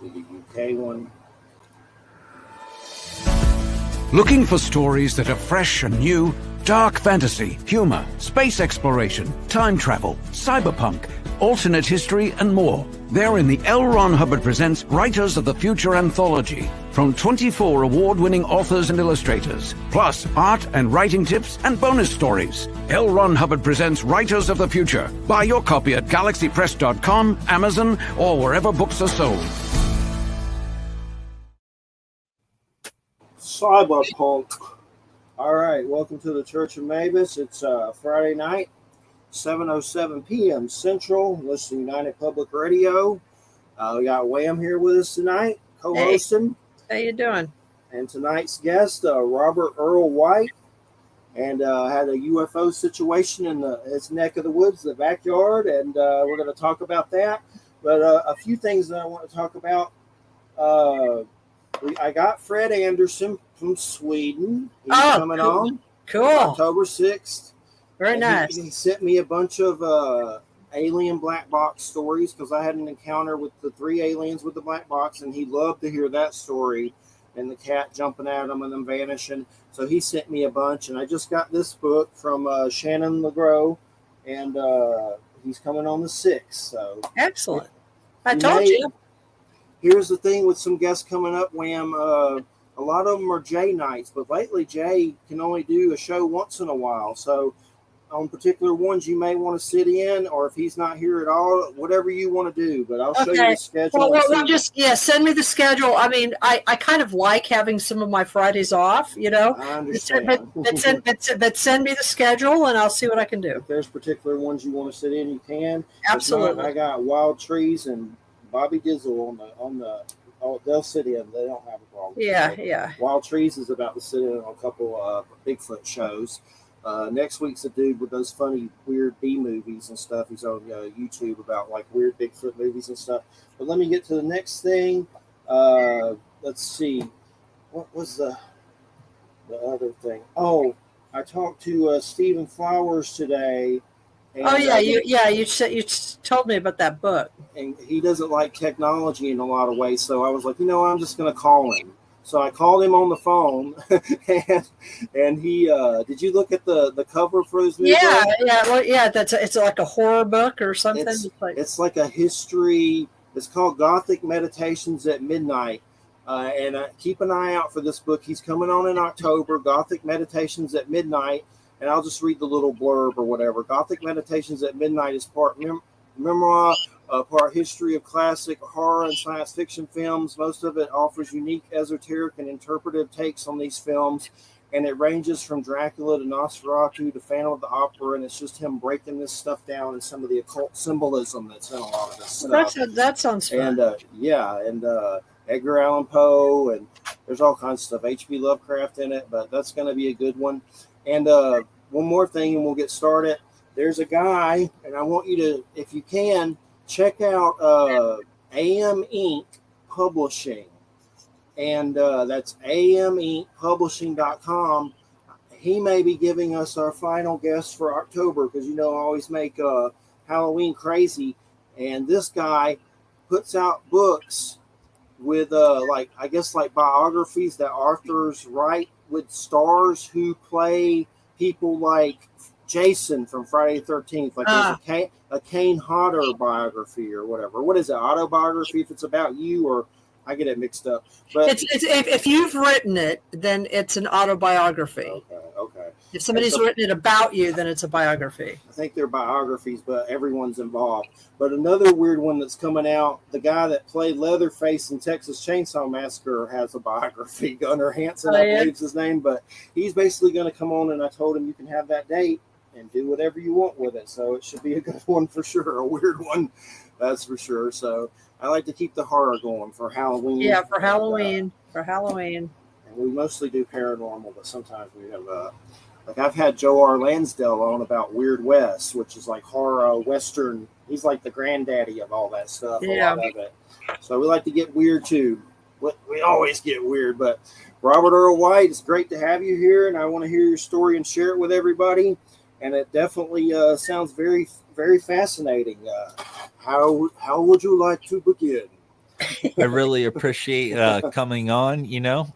The UK one. Looking for stories that are fresh and new? Dark fantasy, humor, space exploration, time travel, cyberpunk, alternate history, and more. They're in the L. Ron Hubbard Presents Writers of the Future anthology from 24 award-winning authors and illustrators, plus art and writing tips and bonus stories. L. Ron Hubbard Presents Writers of the Future. Buy your copy at galaxypress.com, Amazon, or wherever books are sold. Cyberpunk. All right, welcome to the Church of Mabus. It's Friday night, 7:07 p.m. Central. Listen to United Public Radio. We got Wham here with us tonight, co-hosting. Hey, how you doing? And tonight's guest, Robert Earl White, and had a UFO situation in his neck of the woods, the backyard, and we're going to talk about that. But a few things that I want to talk about. I got Fred Anderson from Sweden. He's coming on. Cool. October 6th. Very nice. He sent me a bunch of alien black box stories because I had an encounter with the 3 aliens with the black box, and he loved to hear that story and the cat jumping at him and them vanishing. So he sent me a bunch, and I just got this book from Shannon LeGros, and he's coming on the 6th. So excellent. I told you. Here's the thing with some guests coming up, Wham. A lot of them are Jay nights, but lately Jay can only do a show once in a while. So on particular ones, you may want to sit in, or if he's not here at all, whatever you want to do. But I'll show you the schedule. Well, just send me the schedule. I mean, I kind of like having some of my Fridays off, you know. I understand. But send me the schedule, and I'll see what I can do. If there's particular ones you want to sit in, you can. Absolutely. I got Wild Trees and Bobby Dizzle on the they'll sit in. They don't have a problem. Yeah. Wild Trees is about to sit in on a couple of Bigfoot shows. Next week's a dude with those funny, weird B movies and stuff. He's on YouTube about like weird Bigfoot movies and stuff. But let me get to the next thing. Let's see. What was the other thing? Oh, I talked to Stephen Flowers today. And, you told me about that book. And he doesn't like technology in a lot of ways, so I was like, I'm just going to call him. So I called him on the phone, and he did you look at the cover for his new book? It's like a horror book or something. It's like a history. It's called Gothic Meditations at Midnight, and keep an eye out for this book. He's coming on in October. Gothic Meditations at Midnight. And I'll just read the little blurb or whatever. Gothic Meditations at Midnight is part memoir, part history of classic horror and science fiction films. Most of it offers unique, esoteric, and interpretive takes on these films. And it ranges from Dracula to Nosferatu to Phantom of the Opera. And it's just him breaking this stuff down and some of the occult symbolism that's in a lot of this stuff. That sounds fun. And Edgar Allan Poe. And there's all kinds of stuff. H.P. Lovecraft in it. But that's going to be a good one. And one more thing, and we'll get started. There's a guy, and I want you to, if you can, check out AM Inc. Publishing. And that's AMInkPublishing.com. He may be giving us our final guest for October because, I always make Halloween crazy. And this guy puts out books with, like biographies that authors write with stars who play people like Jason from Friday the 13th. Like there's a Kane Hodder biography or whatever. What is it? Autobiography if it's about you, or I get it mixed up. But it's if you've written it, then it's an autobiography. Okay. If somebody's written it about you, then it's a biography. I think they're biographies, but everyone's involved. But another weird one that's coming out, the guy that played Leatherface in Texas Chainsaw Massacre has a biography. Gunnar Hansen, I believe is his name. But he's basically going to come on, and I told him you can have that date and do whatever you want with it. So it should be a good one for sure, a weird one, that's for sure. So I like to keep the horror going for Halloween. Yeah, for Halloween. And we mostly do paranormal, but sometimes we have like I've had Joe R. Lansdale on about Weird West, which is like horror Western. He's like the granddaddy of all that stuff. Yeah. A lot of it. So we like to get weird too. We always get weird, but Robert Earl White, it's great to have you here, and I want to hear your story and share it with everybody. And it definitely sounds very, very fascinating. How would you like to begin? I really appreciate coming on,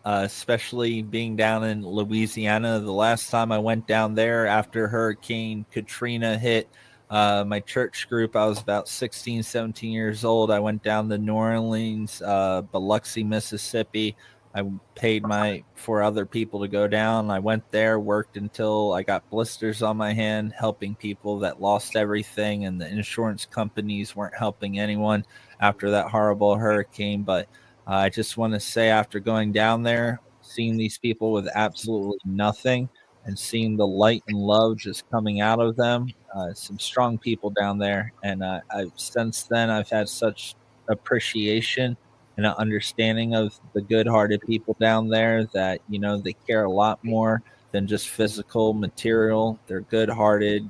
especially being down in Louisiana. The last time I went down there after Hurricane Katrina hit, my church group, I was about 16, 17 years old. I went down to New Orleans, Biloxi, Mississippi. I paid for other people to go down. I went there, worked until I got blisters on my hand, helping people that lost everything, and the insurance companies weren't helping anyone after that horrible hurricane. But I just want to say, after going down there, seeing these people with absolutely nothing and seeing the light and love just coming out of them, some strong people down there. And since then, I've had such appreciation and an understanding of the good-hearted people down there that, they care a lot more than just physical material. They're good-hearted,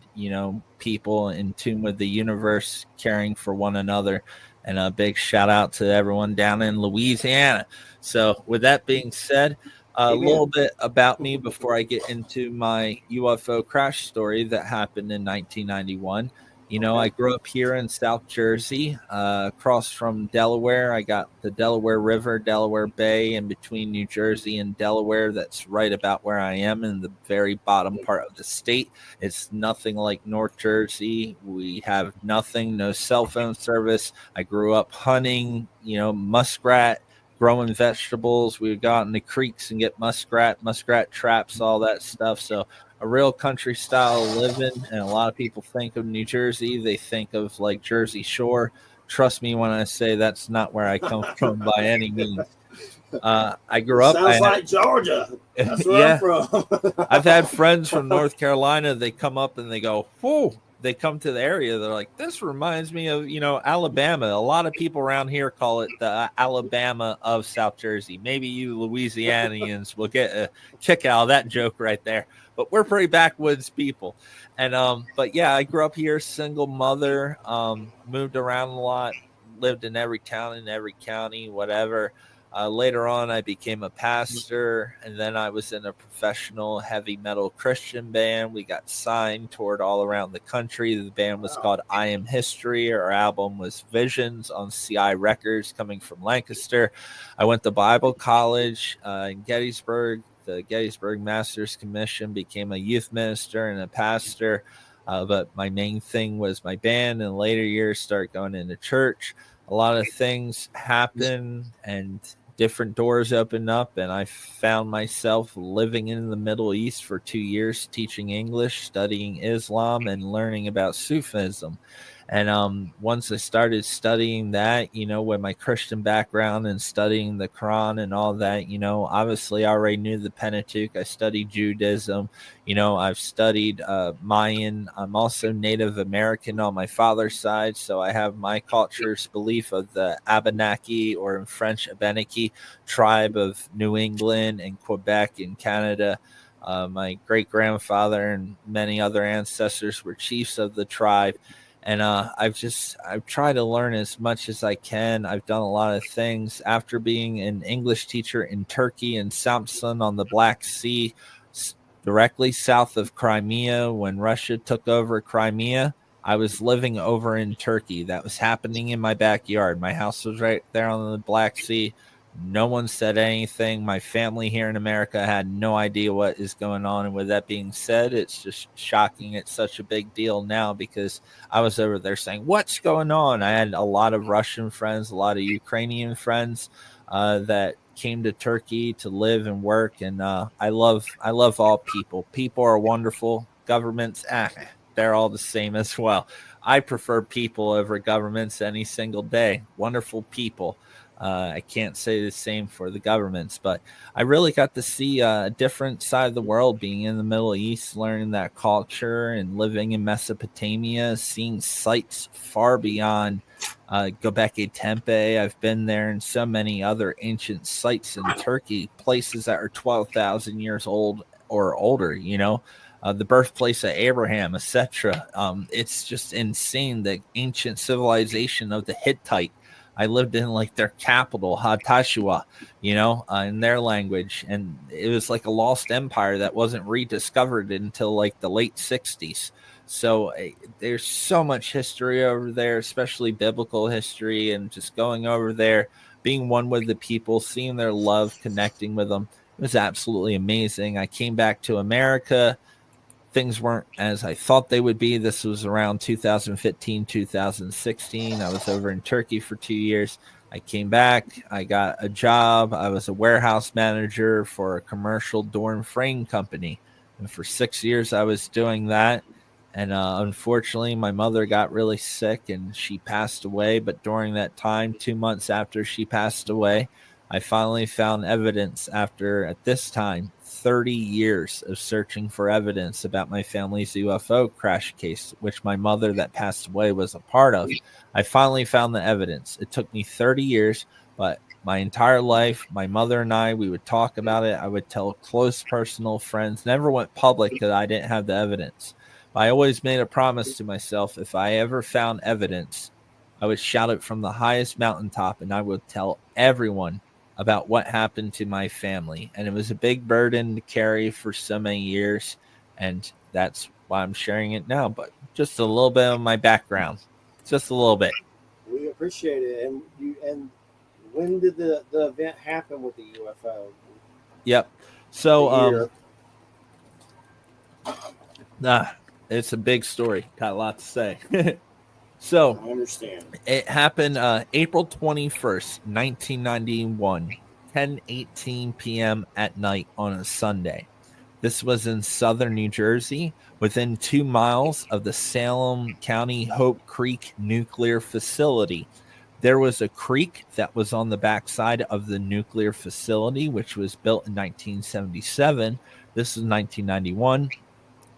people in tune with the universe, caring for one another. And a big shout out to everyone down in Louisiana. So with that being said, a little bit about me before I get into my UFO crash story that happened in 1991. I grew up here in South Jersey, across from Delaware. I got the Delaware River, Delaware Bay, in between New Jersey and Delaware. That's right about where I am, in the very bottom part of the state. It's nothing like North Jersey. We have nothing, no cell phone service. I grew up hunting, muskrat, growing vegetables. We would go out in the creeks and get muskrat traps, all that stuff. So a real country style living. And a lot of people think of New Jersey, they think of like Jersey Shore. Trust me when I say that's not where I come from by any means. I grew up. Sounds like Georgia. That's where I'm from. I've had friends from North Carolina. They come up and they go, "Whoa." They come to the area. They're like, this reminds me of, Alabama. A lot of people around here call it the Alabama of South Jersey. Maybe you Louisianians will get a kick out of that joke right there. But we're pretty backwoods people. And, but yeah, I grew up here, single mother, moved around a lot, lived in every town, in every county, whatever. Later on, I became a pastor, and then I was in a professional heavy metal Christian band. We got signed, toured all around the country. The band was called I Am History. Our album was Visions on CI Records, coming from Lancaster. I went to Bible college in Gettysburg, the Gettysburg Master's Commission, became a youth minister and a pastor. But my main thing was my band. In later years, started going into church. A lot of things happen and different doors opened up, and I found myself living in the Middle East for 2 years, teaching English, studying Islam, and learning about Sufism. And once I started studying that, with my Christian background and studying the Quran and all that, obviously I already knew the Pentateuch. I studied Judaism. I've studied Mayan. I'm also Native American on my father's side, so I have my culture's belief of the Abenaki, or in French, Abenaki tribe of New England and Quebec in Canada. My great-grandfather and many other ancestors were chiefs of the tribe. And I've tried to learn as much as I can. I've done a lot of things. After being an English teacher in Turkey and Samsun on the Black Sea, directly south of Crimea, when Russia took over Crimea, I was living over in Turkey. That was happening in my backyard. My house was right there on the Black Sea. No one said anything. My family here in America had no idea what is going on. And with that being said, it's just shocking. It's such a big deal now because I was over there saying, what's going on? I had a lot of Russian friends, a lot of Ukrainian friends that came to Turkey to live and work. And I love all people. People are wonderful. Governments, they're all the same as well. I prefer people over governments any single day. Wonderful people. I can't say the same for the governments, but I really got to see a different side of the world, being in the Middle East, learning that culture, and living in Mesopotamia, seeing sites far beyond Göbekli Tepe. I've been there, and so many other ancient sites in Turkey, places that are 12,000 years old or older, the birthplace of Abraham, etc. It's just insane, the ancient civilization of the Hittite. I lived in like their capital, Hatashua, in their language. And it was like a lost empire that wasn't rediscovered until like the late 60s. So there's so much history over there, especially biblical history, and just going over there, being one with the people, seeing their love, connecting with them. It was absolutely amazing. I came back to America. Things weren't as I thought they would be. This was around 2015, 2016. I was over in Turkey for 2 years. I came back. I got a job. I was a warehouse manager for a commercial door and frame company. And for 6 years, I was doing that. And unfortunately, my mother got really sick and she passed away. But during that time, 2 months after she passed away, I finally found evidence after, at this time, 30 years of searching for evidence about my family's UFO crash case, which my mother that passed away was a part of. I finally found the evidence. It took me 30 years, but my entire life, my mother and I, we would talk about it. I would tell close personal friends, never went public because I didn't have the evidence. But I always made a promise to myself, if I ever found evidence, I would shout it from the highest mountaintop and I would tell everyone about what happened to my family. And it was a big burden to carry for so many years. And that's why I'm sharing it now. But just a little bit of my background. Just a little bit. We appreciate it. And when did the event happen with the UFO? Yep. So it's a big story. Got a lot to say. So I understand. It happened April 21st, 1991, 10:18 p.m. at night on a Sunday. This was in southern New Jersey, within 2 miles of the Salem County Hope Creek nuclear facility. There was a creek that was on the backside of the nuclear facility, which was built in 1977. This is 1991.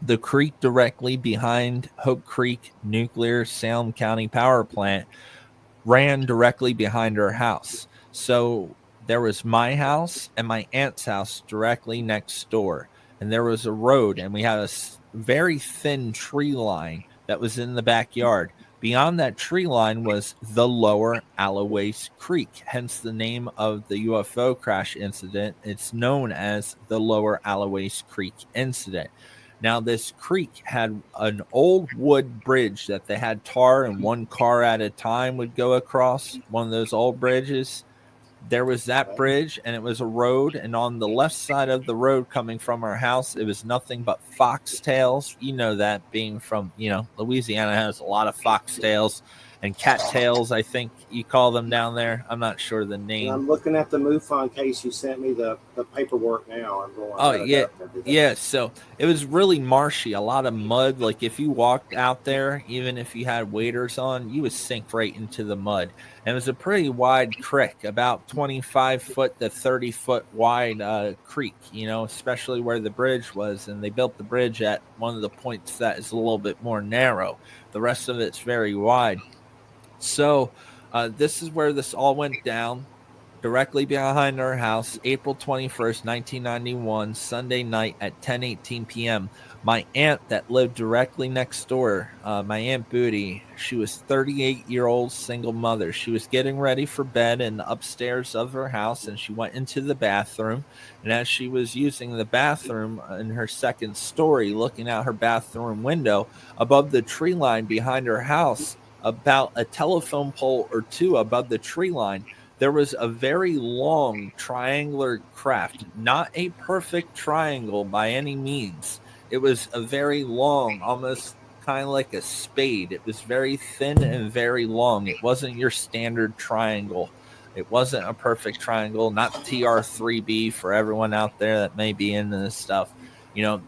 The creek directly behind Hope Creek Nuclear Salem County Power Plant ran directly behind our house. So there was my house and my aunt's house directly next door. And there was a road, and we had a very thin tree line that was in the backyard. Beyond that tree line was the Lower Alowace Creek, hence the name of the UFO crash incident. It's known as the Lower Alowace Creek incident. Now, this creek had an old wood bridge that they had tar, and one car at a time would go across one of those old bridges. There was that bridge, and it was a road, and on the left side of the road coming from our house, it was nothing but foxtails. You know that, being from, Louisiana has a lot of foxtails and cattails, I think you call them down there. I'm not sure the name. And I'm looking at the MUFON case you sent me, the paperwork now. I'm going. Oh, yeah. Yeah, so it was really marshy, a lot of mud. Like if you walked out there, even if you had waders on, you would sink right into the mud. And it was a pretty wide creek, about 25 foot to 30 foot wide creek, especially where the bridge was. And they built the bridge at one of the points that is a little bit more narrow. The rest of it's very wide. So this is where this all went down, directly behind our house, April 21st, 1991, Sunday night at 10:18 p.m. My aunt that lived directly next door, my Aunt Booty, she was 38-year-old single mother. She was getting ready for bed in the upstairs of her house, and she went into the bathroom. And as she was using the bathroom in her second story, looking out her bathroom window, above the tree line behind her house, about a telephone pole or two above the tree line, there was a very long triangular craft, not a perfect triangle by any means. It was a very long, almost kind of like a spade. It was very thin and very long. It wasn't your standard triangle. It wasn't a perfect triangle, not TR3B for everyone out there that may be into this stuff.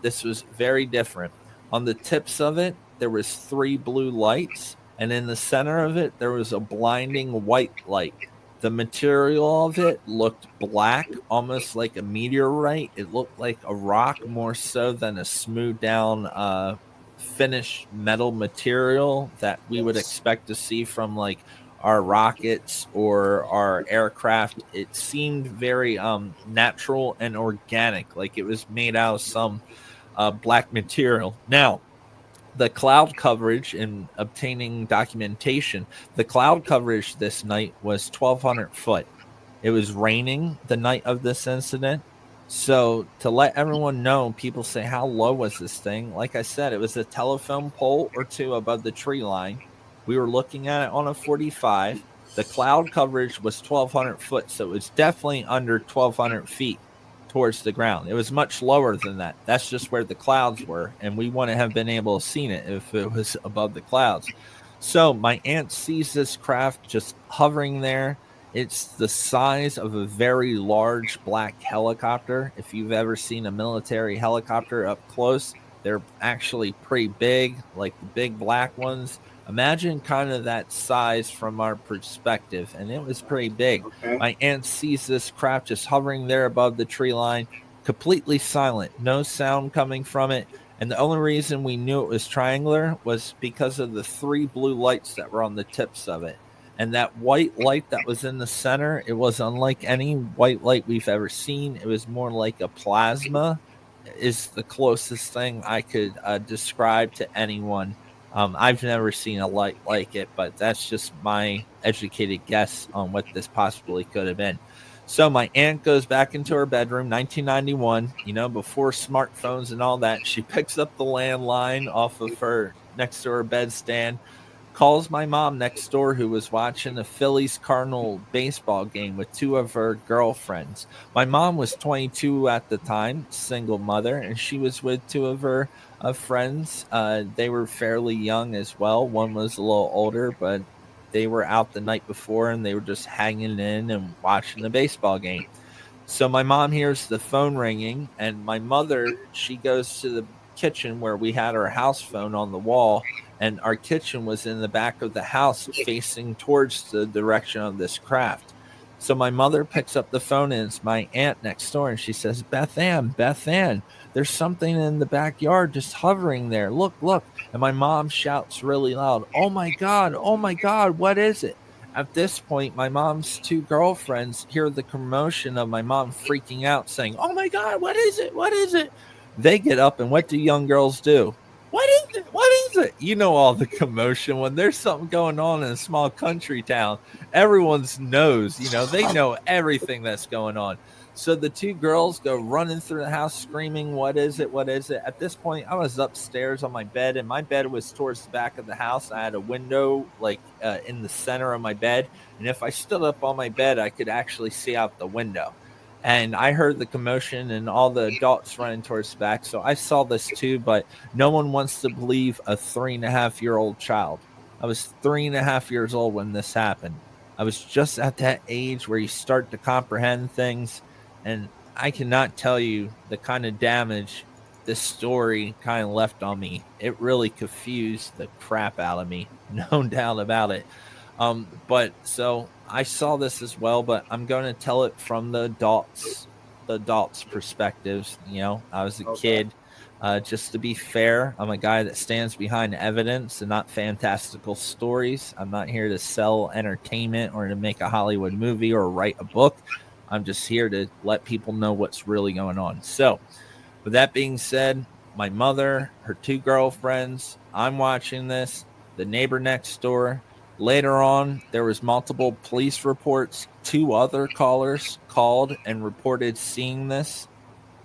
This was very different. On the tips of it, there was 3 blue lights. And in the center of it, there was a blinding white light. The material of it looked black, almost like a meteorite. It looked like a rock more so than a smooth down finished metal material that we would expect to see from like our rockets or our aircraft. It seemed very natural and organic, like it was made out of some black material. Now, the cloud coverage and obtaining documentation, the cloud coverage this night was 1,200 foot. It was raining the night of this incident. So to let everyone know, people say, how low was this thing? Like I said, it was a telephone pole or two above the tree line. We were looking at it on a 45. The cloud coverage was 1,200 foot, so it was definitely under 1,200 feet towards the ground. It was much lower than that. That's just where the clouds were, and we wouldn't have been able to see it if it was above the clouds. So my aunt sees this craft just hovering there. It's the size of a very large black helicopter. If you've ever seen a military helicopter up close, they're actually pretty big, like the big black ones. Imagine kind of that size from our perspective, and it was pretty big. Okay. My aunt sees this craft just hovering there above the tree line, completely silent, no sound coming from it. And the only reason we knew it was triangular was because of the 3 blue lights that were on the tips of it. And that white light that was in the center, it was unlike any white light we've ever seen. It was more like a plasma, is the closest thing I could describe to anyone. I've never seen a light like it, but that's just my educated guess on what this possibly could have been. So my aunt goes back into her bedroom, 1991, before smartphones and all that. She picks up the landline off of her next to her bedstand, calls my mom next door, who was watching a Phillies Cardinal baseball game with 2 of her girlfriends. My mom was 22 at the time, single mother, and she was with 2 of her friends. They were fairly young as well. One was a little older, but they were out the night before and they were just hanging in and watching the baseball game. So my mom hears the phone ringing, and my mother, she goes to the kitchen where we had our house phone on the wall, and our kitchen was in the back of the house facing towards the direction of this craft. So my mother picks up the phone, and it's my aunt next door, and she says, Beth Ann, there's something in the backyard just hovering there. Look. And my mom shouts really loud, oh my God, what is it? At this point, my mom's 2 girlfriends hear the commotion of my mom freaking out, saying, oh my God, what is it? They get up, and what do young girls do? What is it? You know, all the commotion when there's something going on in a small country town. Everyone's knows, they know everything that's going on. So the 2 girls go running through the house screaming, what is it? At this point, I was upstairs on my bed, and my bed was towards the back of the house. I had a window in the center of my bed, and if I stood up on my bed, I could actually see out the window. And I heard the commotion and all the adults running towards the back. So I saw this too, but no one wants to believe a 3.5-year-old child. I was 3.5 years old when this happened. I was just at that age where you start to comprehend things. And I cannot tell you the kind of damage this story kind of left on me. It really confused the crap out of me. No doubt about it. But so I saw this as well, but I'm going to tell it from the adults' perspectives. I was a kid. Just to be fair, I'm a guy that stands behind evidence and not fantastical stories. I'm not here to sell entertainment or to make a Hollywood movie or write a book. I'm just here to let people know what's really going on. So with that being said, my mother, her 2 girlfriends, I'm watching this, the neighbor next door. Later on, there was multiple police reports. 2 other callers called and reported seeing this.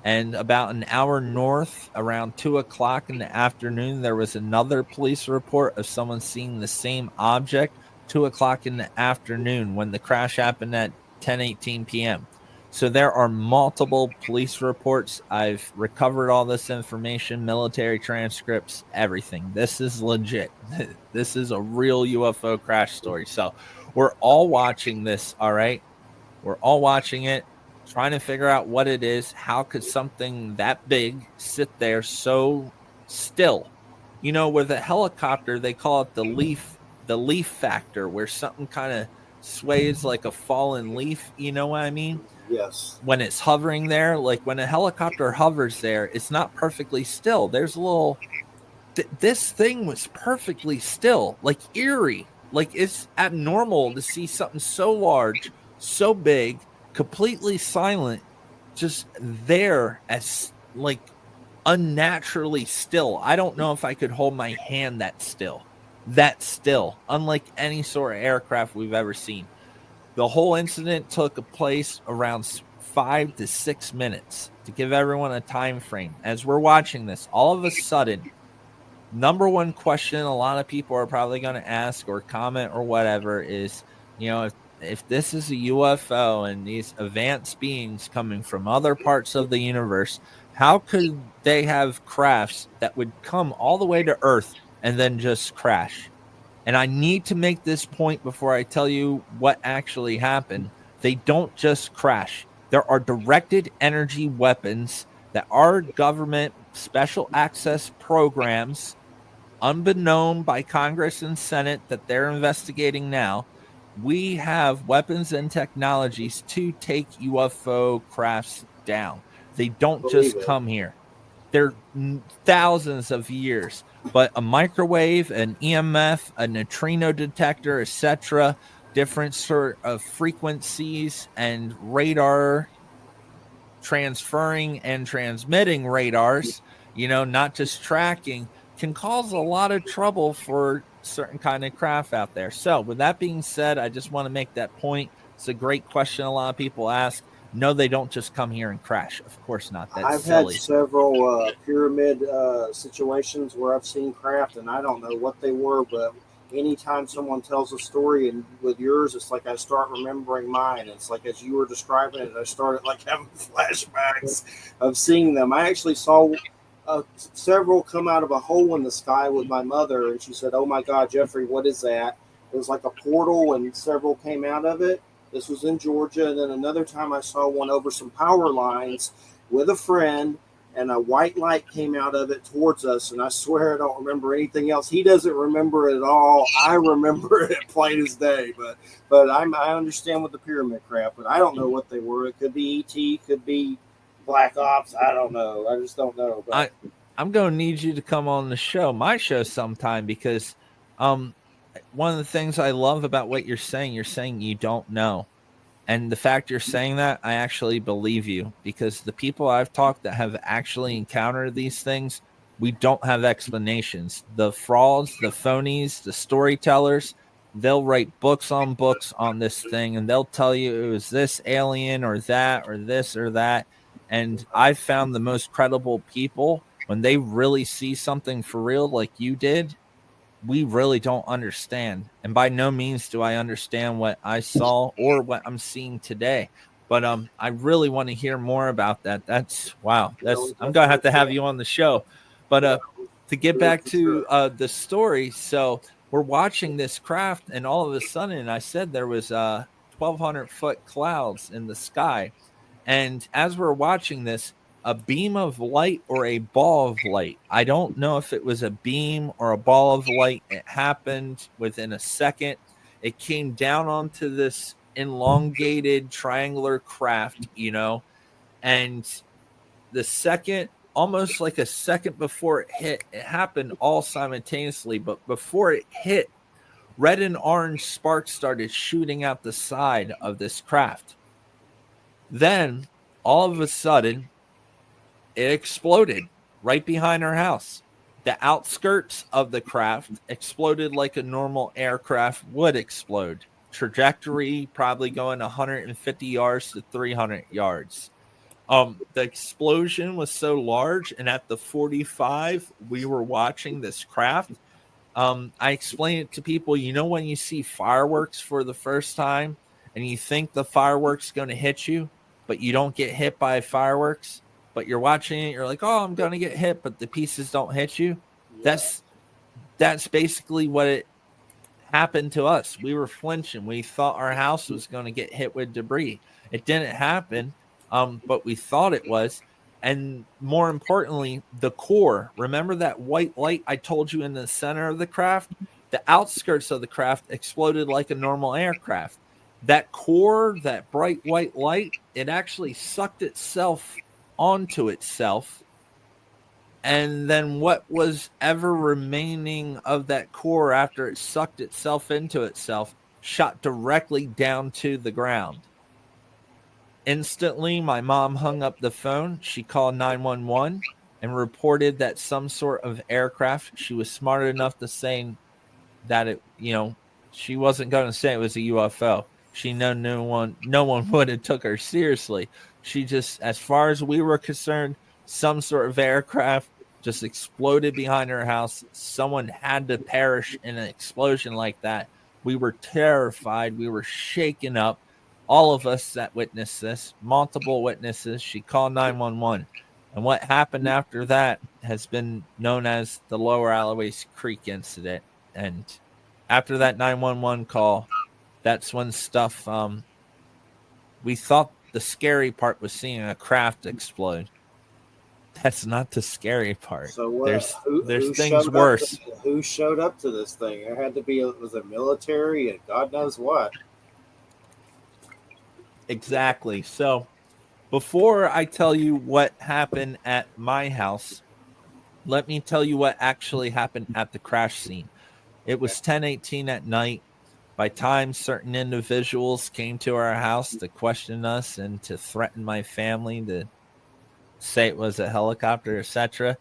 And about an hour north, around 2 o'clock in the afternoon, there was another police report of someone seeing the same object, 2 o'clock in the afternoon, when the crash happened at 10:18 p.m. So there are multiple police reports. I've recovered all this information, military transcripts, everything. This is legit. This is a real UFO crash story. So we're all watching this, all right? We're all watching it, trying to figure out what it is. How could something that big sit there so still? With a helicopter, they call it the leaf factor, where something kind of sways like a fallen leaf. You know what I mean? Yes. When it's hovering there, like when a helicopter hovers there, it's not perfectly still. There's a little this thing was perfectly still, like eerie. Like it's abnormal to see something so large, so big, completely silent, just there as like unnaturally still. I don't know if I could hold my hand that still, unlike any sort of aircraft we've ever seen. The whole incident took place around 5 to 6 minutes. to give everyone a time frame, as we're watching this, all of a sudden, number one question a lot of people are probably going to ask or comment or whatever is, if this is a UFO and these advanced beings coming from other parts of the universe, how could they have crafts that would come all the way to Earth and then just crash? And I need to make this point before I tell you what actually happened. They don't just crash. There are directed energy weapons that our government special access programs, unbeknown by Congress and Senate, that they're investigating now. We have weapons and technologies to take UFO crafts down. They don't just come here. They're thousands of years, but a microwave, an EMF, a neutrino detector, etc., different sort of frequencies and radar transferring and transmitting radars, not just tracking, can cause a lot of trouble for certain kind of craft out there. So with that being said, I just want to make that point. It's a great question a lot of people ask. No, they don't just come here and crash. Of course not. That's I've silly. had several pyramid situations where I've seen craft, and I don't know what they were, but anytime someone tells a story, and with yours, it's like I start remembering mine. It's like as you were describing it, I started like having flashbacks of seeing them. I actually saw several come out of a hole in the sky with my mother, and she said, "Oh my God, Jeffrey, what is that?" It was like a portal, and several came out of it. This was in Georgia. And then another time I saw one over some power lines with a friend, and a white light came out of it towards us. And I swear I don't remember anything else. He doesn't remember it at all. I remember it plain as day. But I understand with the pyramid crap, but I don't know what they were. It could be ET, could be Black Ops. I don't know. I just don't know. But I'm going to need you to come on the show, my show sometime, because one of the things I love about what you're saying you don't know. And the fact you're saying that, I actually believe you, because the people I've talked that have actually encountered these things, we don't have explanations. The frauds, the phonies, the storytellers, they'll write books on this thing, and they'll tell you it was this alien or that or this or that. And I've found the most credible people, when they really see something for real like you did, we really don't understand. And by no means do I understand what I saw or what I'm seeing today. But I really want to hear more about that. That's wow. I'm going to have you on the show. But to get back to the story, so we're watching this craft, and all of a sudden, I said there was 1,200-foot clouds in the sky. And as we're watching this, a beam of light or a ball of light, I don't know if it was a beam or a ball of light. It happened within a second. It came down onto this elongated triangular craft, and the second, almost like a second before it hit, it happened all simultaneously. But before it hit, red and orange sparks started shooting out the side of this craft. Then all of a sudden, it exploded right behind our house. The outskirts of the craft exploded like a normal aircraft would explode. Trajectory probably going 150 yards to 300 yards. The explosion was so large, and at the 45, we were watching this craft. I explain it to people, when you see fireworks for the first time and you think the fireworks going to hit you, but you don't get hit by fireworks, but you're watching it, you're like, oh, I'm going to get hit, but the pieces don't hit you. Yeah. That's basically what it happened to us. We were flinching. We thought our house was going to get hit with debris. It didn't happen, but we thought it was. And more importantly, the core. Remember that white light I told you in the center of the craft? The outskirts of the craft exploded like a normal aircraft. That core, that bright white light, it actually sucked itself onto itself, and then what was ever remaining of that core after it sucked itself into itself shot directly down to the ground. Instantly, my mom hung up the phone. She called 911 and reported that some sort of aircraft. She was smart enough to say that it, she wasn't going to say it was a UFO. She knew no one would have took her seriously. She just, as far as we were concerned, some sort of aircraft just exploded behind her house. Someone had to perish in an explosion like that. We were terrified. We were shaken up. All of us that witnessed this, multiple witnesses, she called 911. And what happened after that has been known as the Lower Alloways Creek incident. And after that 911 call, that's when stuff, we thought the scary part was seeing a craft explode. That's not the scary part. So what? There's Who things showed worse. Who showed up to this thing? There had to be. It was a military and God knows what. Exactly. So before I tell you what happened at my house, let me tell you what actually happened at the crash scene. It was 10:18 at night. By time certain individuals came to our house to question us and to threaten my family, to say it was a helicopter, etc.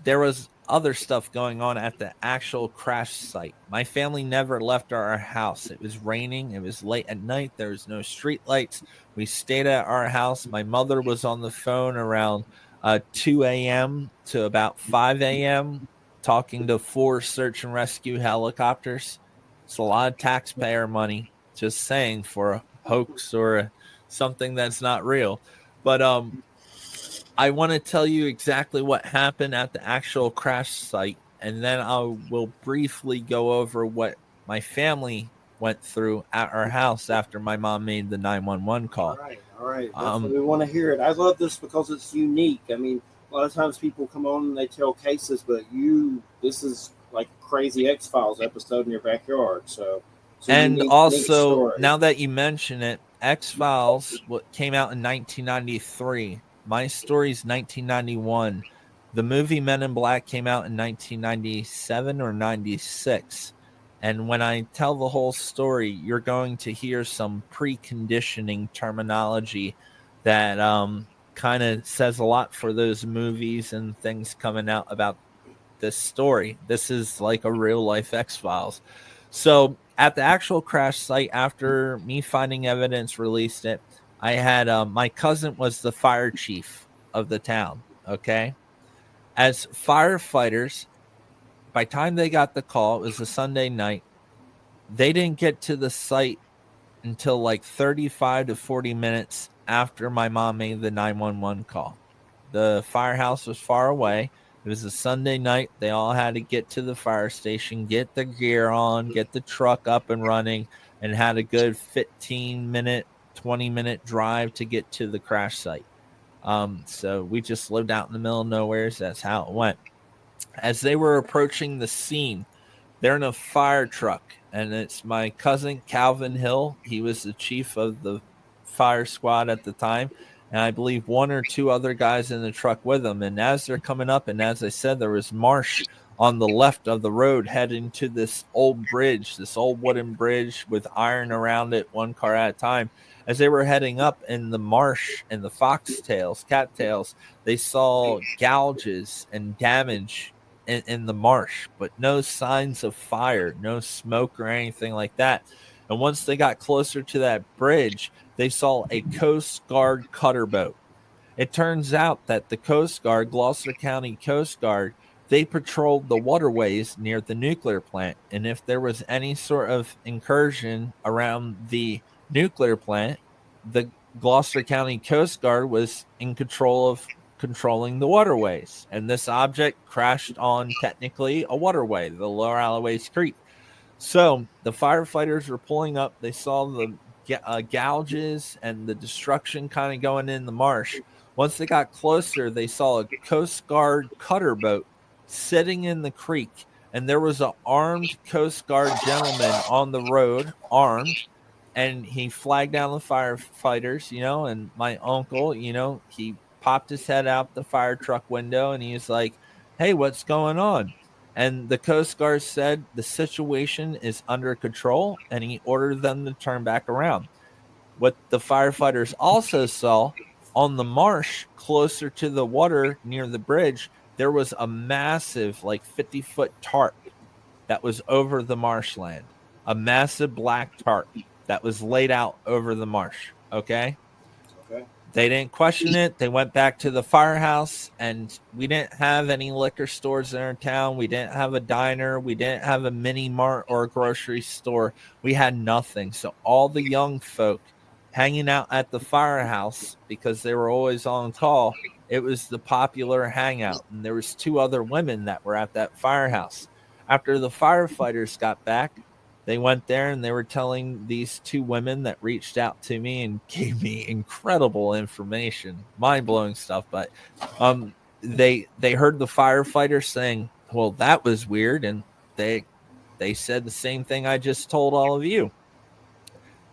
There was other stuff going on at the actual crash site. My family never left our house. It was raining. It was late at night. There was no street lights. We stayed at our house. My mother was on the phone around 2 a.m. to about 5 a.m. talking to 4 search and rescue helicopters. It's a lot of taxpayer money, just saying, for a hoax or something that's not real. But I want to tell you exactly what happened at the actual crash site, and then I will briefly go over what my family went through at our house after my mom made the 911 call. All right. That's what we want to hear it. I love this because it's unique. I mean, a lot of times people come on and they tell cases, but this is like a crazy X-Files episode in your backyard. So and also, now that you mention it, X-Files came out in 1993. My story's 1991. The movie Men in Black came out in 1997 or 96. And when I tell the whole story, you're going to hear some preconditioning terminology that kind of says a lot for those movies and things coming out about this story. This is like a real life X-Files. So at the actual crash site, after me finding evidence, released it, I had my cousin was the fire chief of the town. Okay. As firefighters, by the time they got the call, it was a Sunday night. They didn't get to the site until like 35 to 40 minutes after my mom made the 911 call. The firehouse was far away. It was a Sunday night. They all had to get to the fire station, get the gear on, get the truck up and running, and had a good 15-minute, 20-minute drive to get to the crash site. So we just lived out in the middle of nowhere. So that's how it went. As they were approaching the scene, they're in a fire truck, and it's my cousin Calvin Hill. He was the chief of the fire squad at the time, and I believe 1 or 2 other guys in the truck with them. And as they're coming up, and as I said, there was marsh on the left of the road heading to this old bridge, this old wooden bridge with iron around it, 1 car at a time. As they were heading up in the marsh and the foxtails, cattails, they saw gouges and damage in the marsh, but no signs of fire, no smoke or anything like that. And once they got closer to that bridge, they saw a Coast Guard cutter boat. It turns out that the Coast Guard, Gloucester County Coast Guard, they patrolled the waterways near the nuclear plant. And if there was any sort of incursion around the nuclear plant, the Gloucester County Coast Guard was in control of controlling the waterways. And this object crashed on technically a waterway, the Lower Alloways Creek. So the firefighters were pulling up. They saw the gouges and the destruction kind of going in the marsh. Once they got closer, they saw a Coast Guard cutter boat sitting in the creek, and there was an armed Coast Guard gentleman on the road, armed, and he flagged down the firefighters, and my uncle, he popped his head out the fire truck window, and he was like, "Hey, what's going on?" And the Coast Guard said the situation is under control, and he ordered them to turn back around. What the firefighters also saw on the marsh closer to the water near the bridge, there was a massive, like 50-foot tarp that was over the marshland, a massive black tarp that was laid out over the marsh. Okay. They didn't question it. They went back to the firehouse, and we didn't have any liquor stores in our town. We didn't have a diner. We didn't have a mini mart or a grocery store. We had nothing. So all the young folk hanging out at the firehouse, because they were always on call, it was the popular hangout. And there was 2 other women that were at that firehouse. After the firefighters got back, they went there and they were telling these 2 women that reached out to me and gave me incredible information, mind-blowing stuff. But they heard the firefighters saying, well, that was weird. And they said the same thing I just told all of you.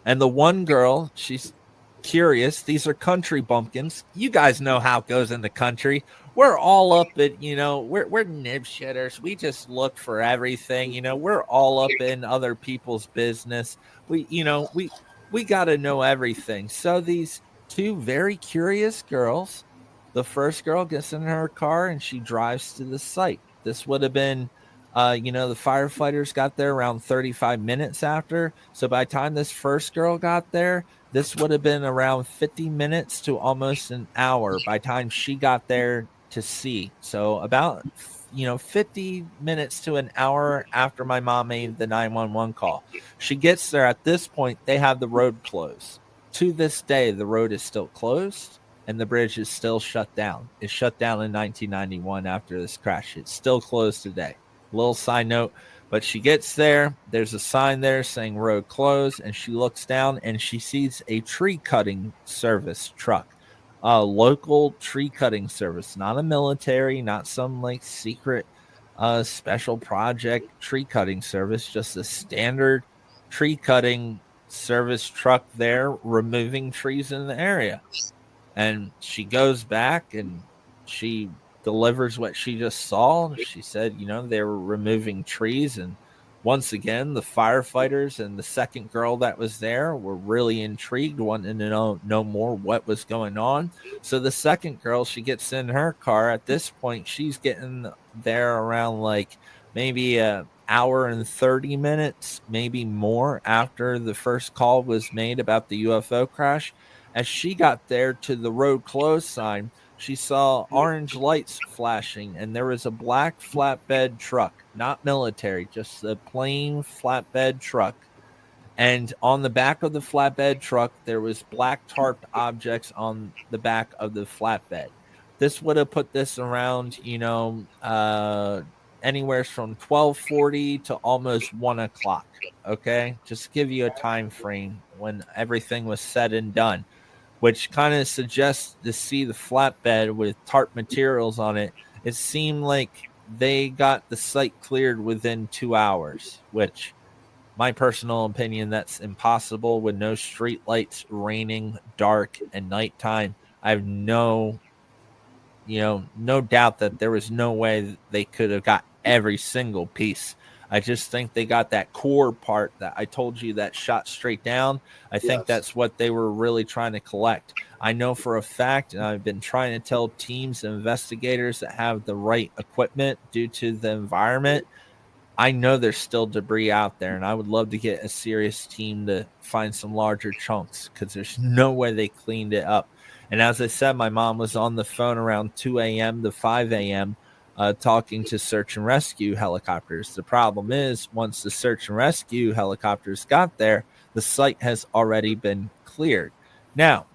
And the one girl, she's curious. These are country bumpkins. You guys know how it goes in the country. We're all up at, we're nib shitters. We just look for everything. We're all up in other people's business. We got to know everything. So these 2 very curious girls, the first girl gets in her car and she drives to the site. This would have been, the firefighters got there around 35 minutes after. So by the time this first girl got there, this would have been around 50 minutes to almost an hour by the time she got there to see. So about, 50 minutes to an hour after my mom made the 911 call. She gets there. At this point, they have the road closed. To this day, the road is still closed and the bridge is still shut down. It shut down in 1991 after this crash. It's still closed today. Little side note. But she gets there, there's a sign there saying road closed, and she looks down and she sees a tree cutting service truck, a local tree cutting service, not a military, not some like secret special project tree cutting service, just a standard tree cutting service truck there removing trees in the area. And she goes back and she delivers what she just saw. She said, they were removing trees. And once again, the firefighters and the second girl that was there were really intrigued, wanting to know more what was going on. So the second girl, she gets in her car. At this point, she's getting there around like maybe an hour and 30 minutes, maybe more, after the first call was made about the UFO crash. As she got there to the road closed sign, she saw orange lights flashing, and there was a black flatbed truck, not military, just a plain flatbed truck. And on the back of the flatbed truck, there was black tarped objects on the back of the flatbed. This would have put this around, anywhere from 12:40 to almost 1 o'clock. Okay, just to give you a time frame when everything was said and done, which kind of suggests to see the flatbed with tarp materials on it. It seemed like they got the site cleared within 2 hours, which, my personal opinion, that's impossible with no street lights, raining, dark, and nighttime. I have no doubt that there was no way they could have got every single piece. I just think they got that core part that I told you that shot straight down. I think that's what they were really trying to collect. I know for a fact, and I've been trying to tell teams and investigators that have the right equipment due to the environment, I know there's still debris out there, and I would love to get a serious team to find some larger chunks, because there's no way they cleaned it up. And as I said, my mom was on the phone around 2 a.m. to 5 a.m. Talking to search and rescue helicopters. The problem is, once the search and rescue helicopters got there, the site has already been cleared. Now,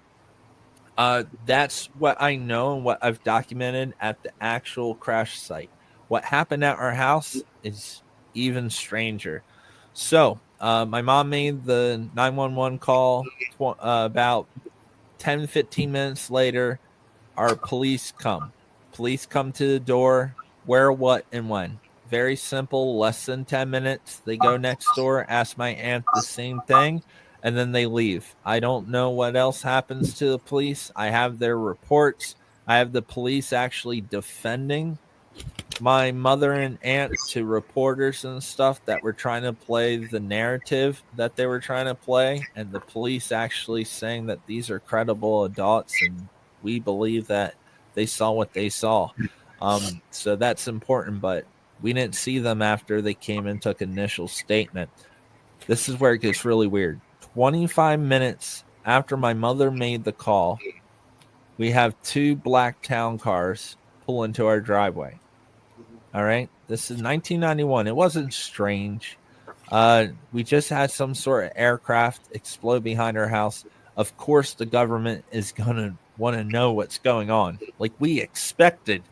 that's what I know and what I've documented at the actual crash site. What happened at our house is even stranger. So, my mom made the 911 call about 10-15 minutes later. Our police come. Police come to the door. Where, what, and when. Very simple, less than 10 minutes. They go next door, ask my aunt the same thing, and then they leave. I don't know what else happens to the police. I have their reports. I have the police actually defending my mother and aunt to reporters and stuff that were trying to play the narrative that they were trying to play, and the police actually saying that these are credible adults and we believe that they saw what they saw. So that's important, but we didn't see them after they came and took initial statement. This is where it gets really weird. 25 minutes after my mother made the call, we have 2 black town cars pull into our driveway. All right. This is 1991. It wasn't strange. We just had some sort of aircraft explode behind our house. Of course, the government is going to want to know what's going on. Like, we expected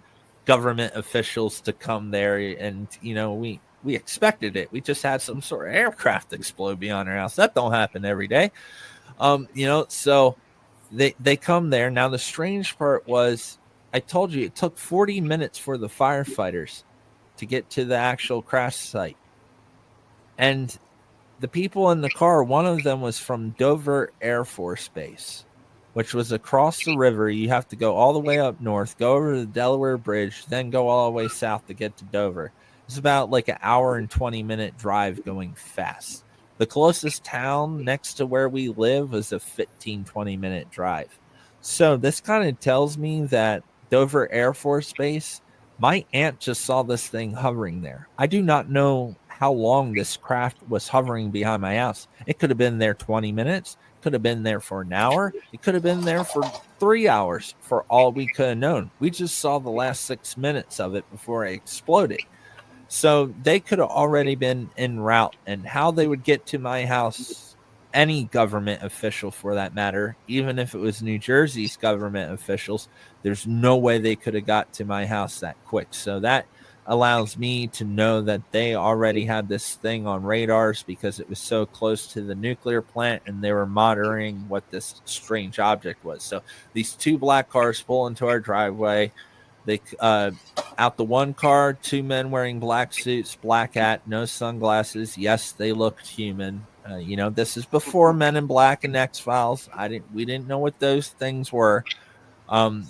government officials to come there, and, we expected it. We just had some sort of aircraft explode behind our house. That don't happen every day. So they come there. Now, the strange part was, I told you, it took 40 minutes for the firefighters to get to the actual crash site. And the people in the car, one of them was from Dover Air Force Base, which was across the river. You have to go all the way up north, go over the Delaware Bridge, then go all the way south to get to Dover. It's about like an hour and 20-minute drive going fast. The closest town next to where we live was a 20-minute drive. So this kind of tells me that Dover Air Force Base, my aunt just saw this thing hovering there. I do not know how long this craft was hovering behind my house. It could have been there 20 minutes, could have been there for an hour, it could have been there for 3 hours for all we could have known. We just saw the last 6 minutes of it before it exploded. So they could have already been en route, and how they would get to my house, any government official for that matter, even if it was New Jersey's government officials, there's no way they could have got to my house that quick. So that allows me to know that they already had this thing on radars because it was so close to the nuclear plant, and they were monitoring what this strange object was. So these 2 black cars pull into our driveway. They out the one car, 2 men wearing black suits, black hat, no sunglasses. Yes, they looked human. This is before Men in Black and X-Files. We didn't know what those things were.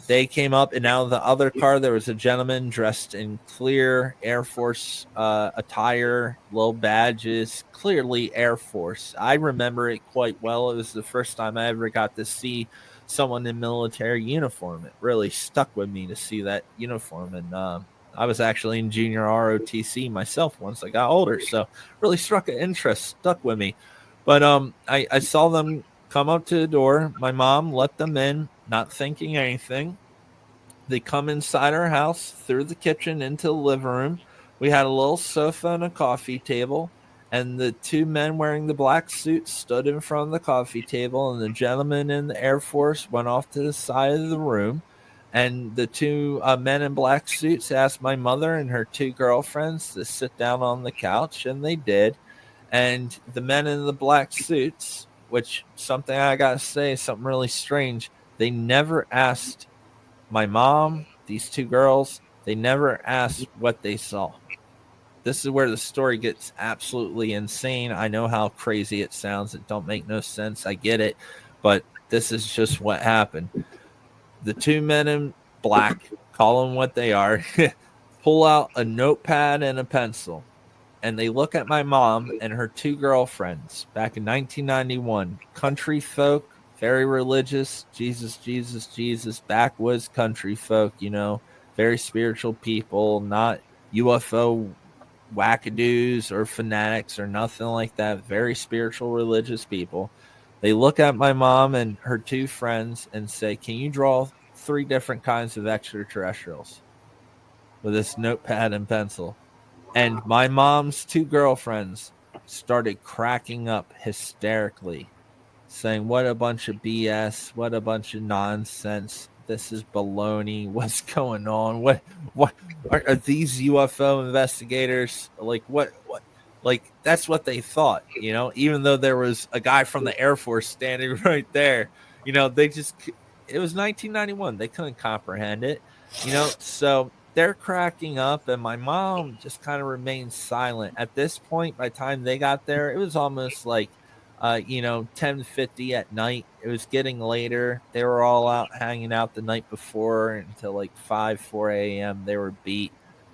They came up, and out of the other car, there was a gentleman dressed in clear Air Force attire, little badges, clearly Air Force. I remember it quite well. It was the first time I ever got to see someone in military uniform. It really stuck with me to see that uniform. And I was actually in junior ROTC myself once I got older, so really struck an interest, stuck with me. But I saw them come up to the door. My mom let them in, not thinking anything. They come inside our house through the kitchen into the living room. We had a little sofa and a coffee table, and the 2 men wearing the black suits stood in front of the coffee table, and the gentleman in the Air Force went off to the side of the room. And the 2 men in black suits asked my mother and her 2 girlfriends to sit down on the couch, and they did. And the men in the black suits, which something I got to say, something really strange, they never asked my mom, these 2 girls, they never asked what they saw. This is where the story gets absolutely insane. I know how crazy it sounds. It don't make no sense. I get it. But this is just what happened. The 2 men in black, call them what they are, pull out a notepad and a pencil. And they look at my mom and her 2 girlfriends back in 1991. Country folk, very religious. Jesus, Jesus, Jesus. Backwoods country folk, very spiritual people, not UFO wackadoos or fanatics or nothing like that. Very spiritual, religious people. They look at my mom and her 2 friends and say, "Can you draw 3 different kinds of extraterrestrials?" With this notepad and pencil. And my mom's 2 girlfriends started cracking up hysterically, saying, "What a bunch of BS, what a bunch of nonsense. This is baloney. What's going on? What are these UFO investigators? Like, what, like, that's what they thought, even though there was a guy from the Air Force standing right there, they just, it was 1991. They couldn't comprehend it, so they're cracking up, and my mom just kind of remained silent. At this point, by the time they got there, it was almost like 10:50 at night. It was getting later. They were all out hanging out the night before until like 4 a.m. They were beat.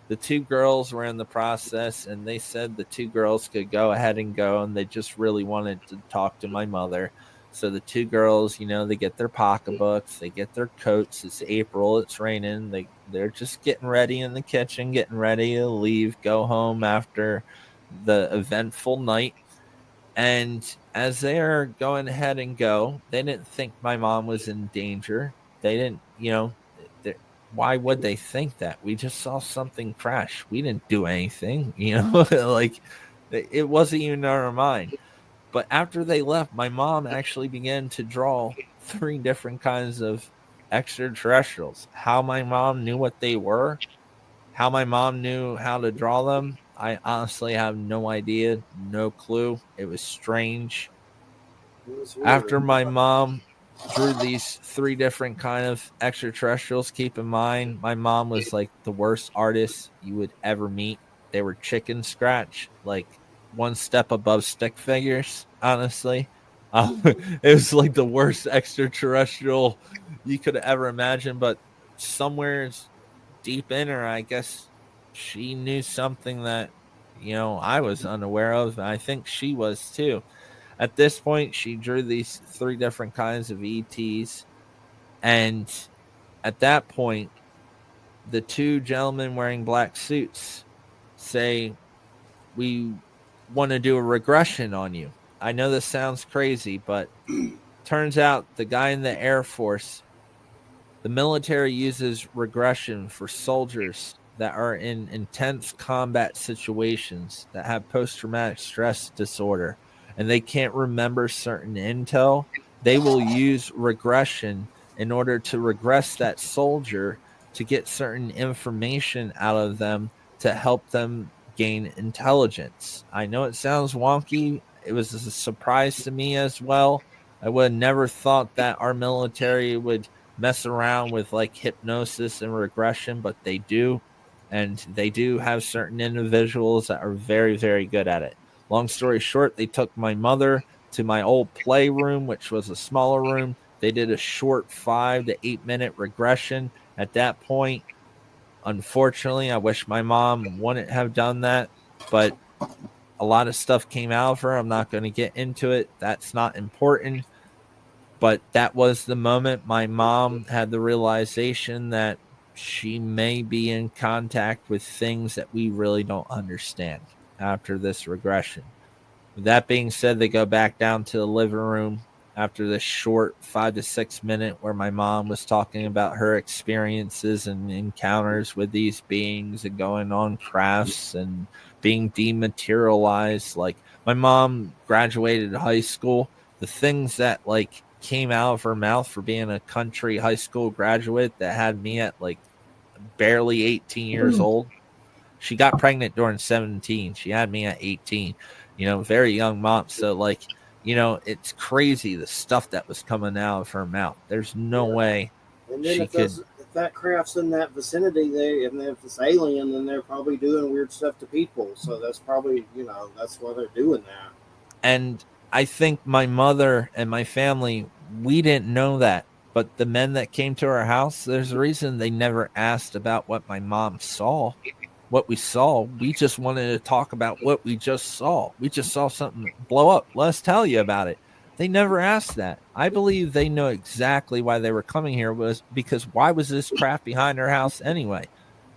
The 2 girls were in the process, and they said the 2 girls could go ahead and go, and they just really wanted to talk to my mother. So the 2 girls, they get their pocketbooks, they get their coats. It's April, it's raining. They're just getting ready in the kitchen, getting ready to leave, go home after the eventful night. And as they are going ahead and go, they didn't think my mom was in danger. They didn't, why would they think that? We just saw something crash. We didn't do anything, like it wasn't even in our mind. But after they left, my mom actually began to draw 3 different kinds of extraterrestrials. How my mom knew what they were, how my mom knew how to draw them, I honestly have no idea, no clue. It was strange. It was weird. After my mom drew these 3 different kind of extraterrestrials, keep in mind, my mom was like the worst artist you would ever meet. They were chicken scratch, like one step above stick figures, honestly. It was like the worst extraterrestrial you could ever imagine, but somewhere deep in her, I guess she knew something that, I was unaware of. And I think she was too. At this point, she drew these 3 different kinds of ETs. And at that point, the 2 gentlemen wearing black suits say, "We want to do a regression on you." I know this sounds crazy, but turns out the guy in the Air Force, the military uses regression for soldiers that are in intense combat situations that have post-traumatic stress disorder and they can't remember certain intel. They will use regression in order to regress that soldier to get certain information out of them to help them gain intelligence. I know it sounds wonky. It was a surprise to me as well. I would have never thought that our military would mess around with like hypnosis and regression, but they do. And they do have certain individuals that are very, very good at it. Long story short, they took my mother to my old playroom, which was a smaller room. They did a short 5 to 8 minute regression. At that point, unfortunately, I wish my mom wouldn't have done that, but a lot of stuff came out of her. I'm not going to get into it. That's not important. But that was the moment my mom had the realization that she may be in contact with things that we really don't understand after this regression. With that being said, they go back down to the living room after this short 5 to 6 minute where my mom was talking about her experiences and encounters with these beings and going on crafts and being dematerialized. Like, my mom graduated high school. The things that like came out of her mouth for being a country high school graduate that had me at like barely 18 years old. She got pregnant during 17. She had me at 18, very young mom. So like, it's crazy the stuff that was coming out of her mouth. There's no way And then she if that craft's in that vicinity, and if it's alien, then they're probably doing weird stuff to people. So that's probably, that's why they're doing that. And I think my mother and my family, we didn't know that. But the men that came to our house, there's a reason they never asked about what my mom saw, what we saw. We just wanted to talk about what we just saw. We just saw something blow up. Let's tell you about it. They never asked that. I believe they know exactly why they were coming here, was because why was this craft behind our house anyway?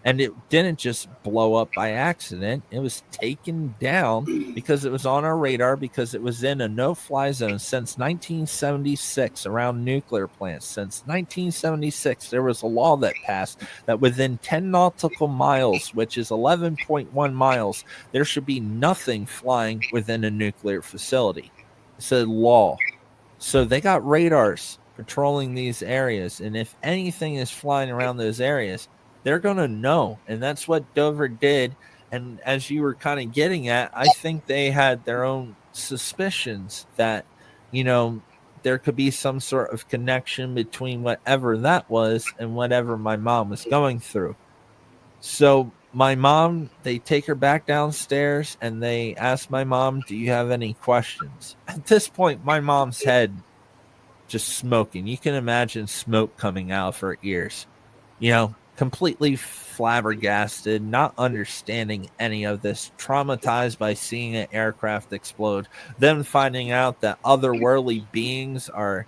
And it didn't just blow up by accident. It was taken down because it was on our radar, because it was in a no-fly zone since 1976 around nuclear plants. Since 1976, there was a law that passed that within 10 nautical miles, which is 11.1 miles, there should be nothing flying within a nuclear facility. It's a law. So they got radars patrolling these areas, and if anything is flying around those areas, they're going to know. And that's what Dover did. And as you were kind of getting at, I think they had their own suspicions that, there could be some sort of connection between whatever that was and whatever my mom was going through. So my mom, they take her back downstairs and they ask my mom, "Do you have any questions?" At this point, my mom's head just smoking. You can imagine smoke coming out of her ears, completely flabbergasted, not understanding any of this, traumatized by seeing an aircraft explode, then finding out that otherworldly beings are,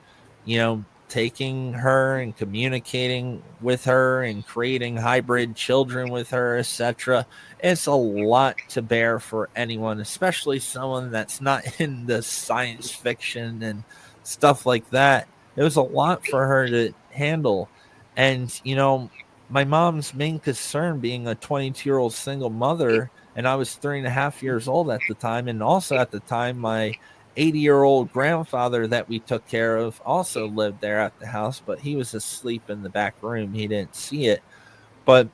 taking her and communicating with her and creating hybrid children with her, etc. It's a lot to bear for anyone, especially someone that's not in the science fiction and stuff like that. It was a lot for her to handle. And, my mom's main concern, being a 22-year-old single mother, and I was 3.5 years old at the time. And also at the time, my 80-year-old grandfather that we took care of also lived there at the house, but he was asleep in the back room. He didn't see it. But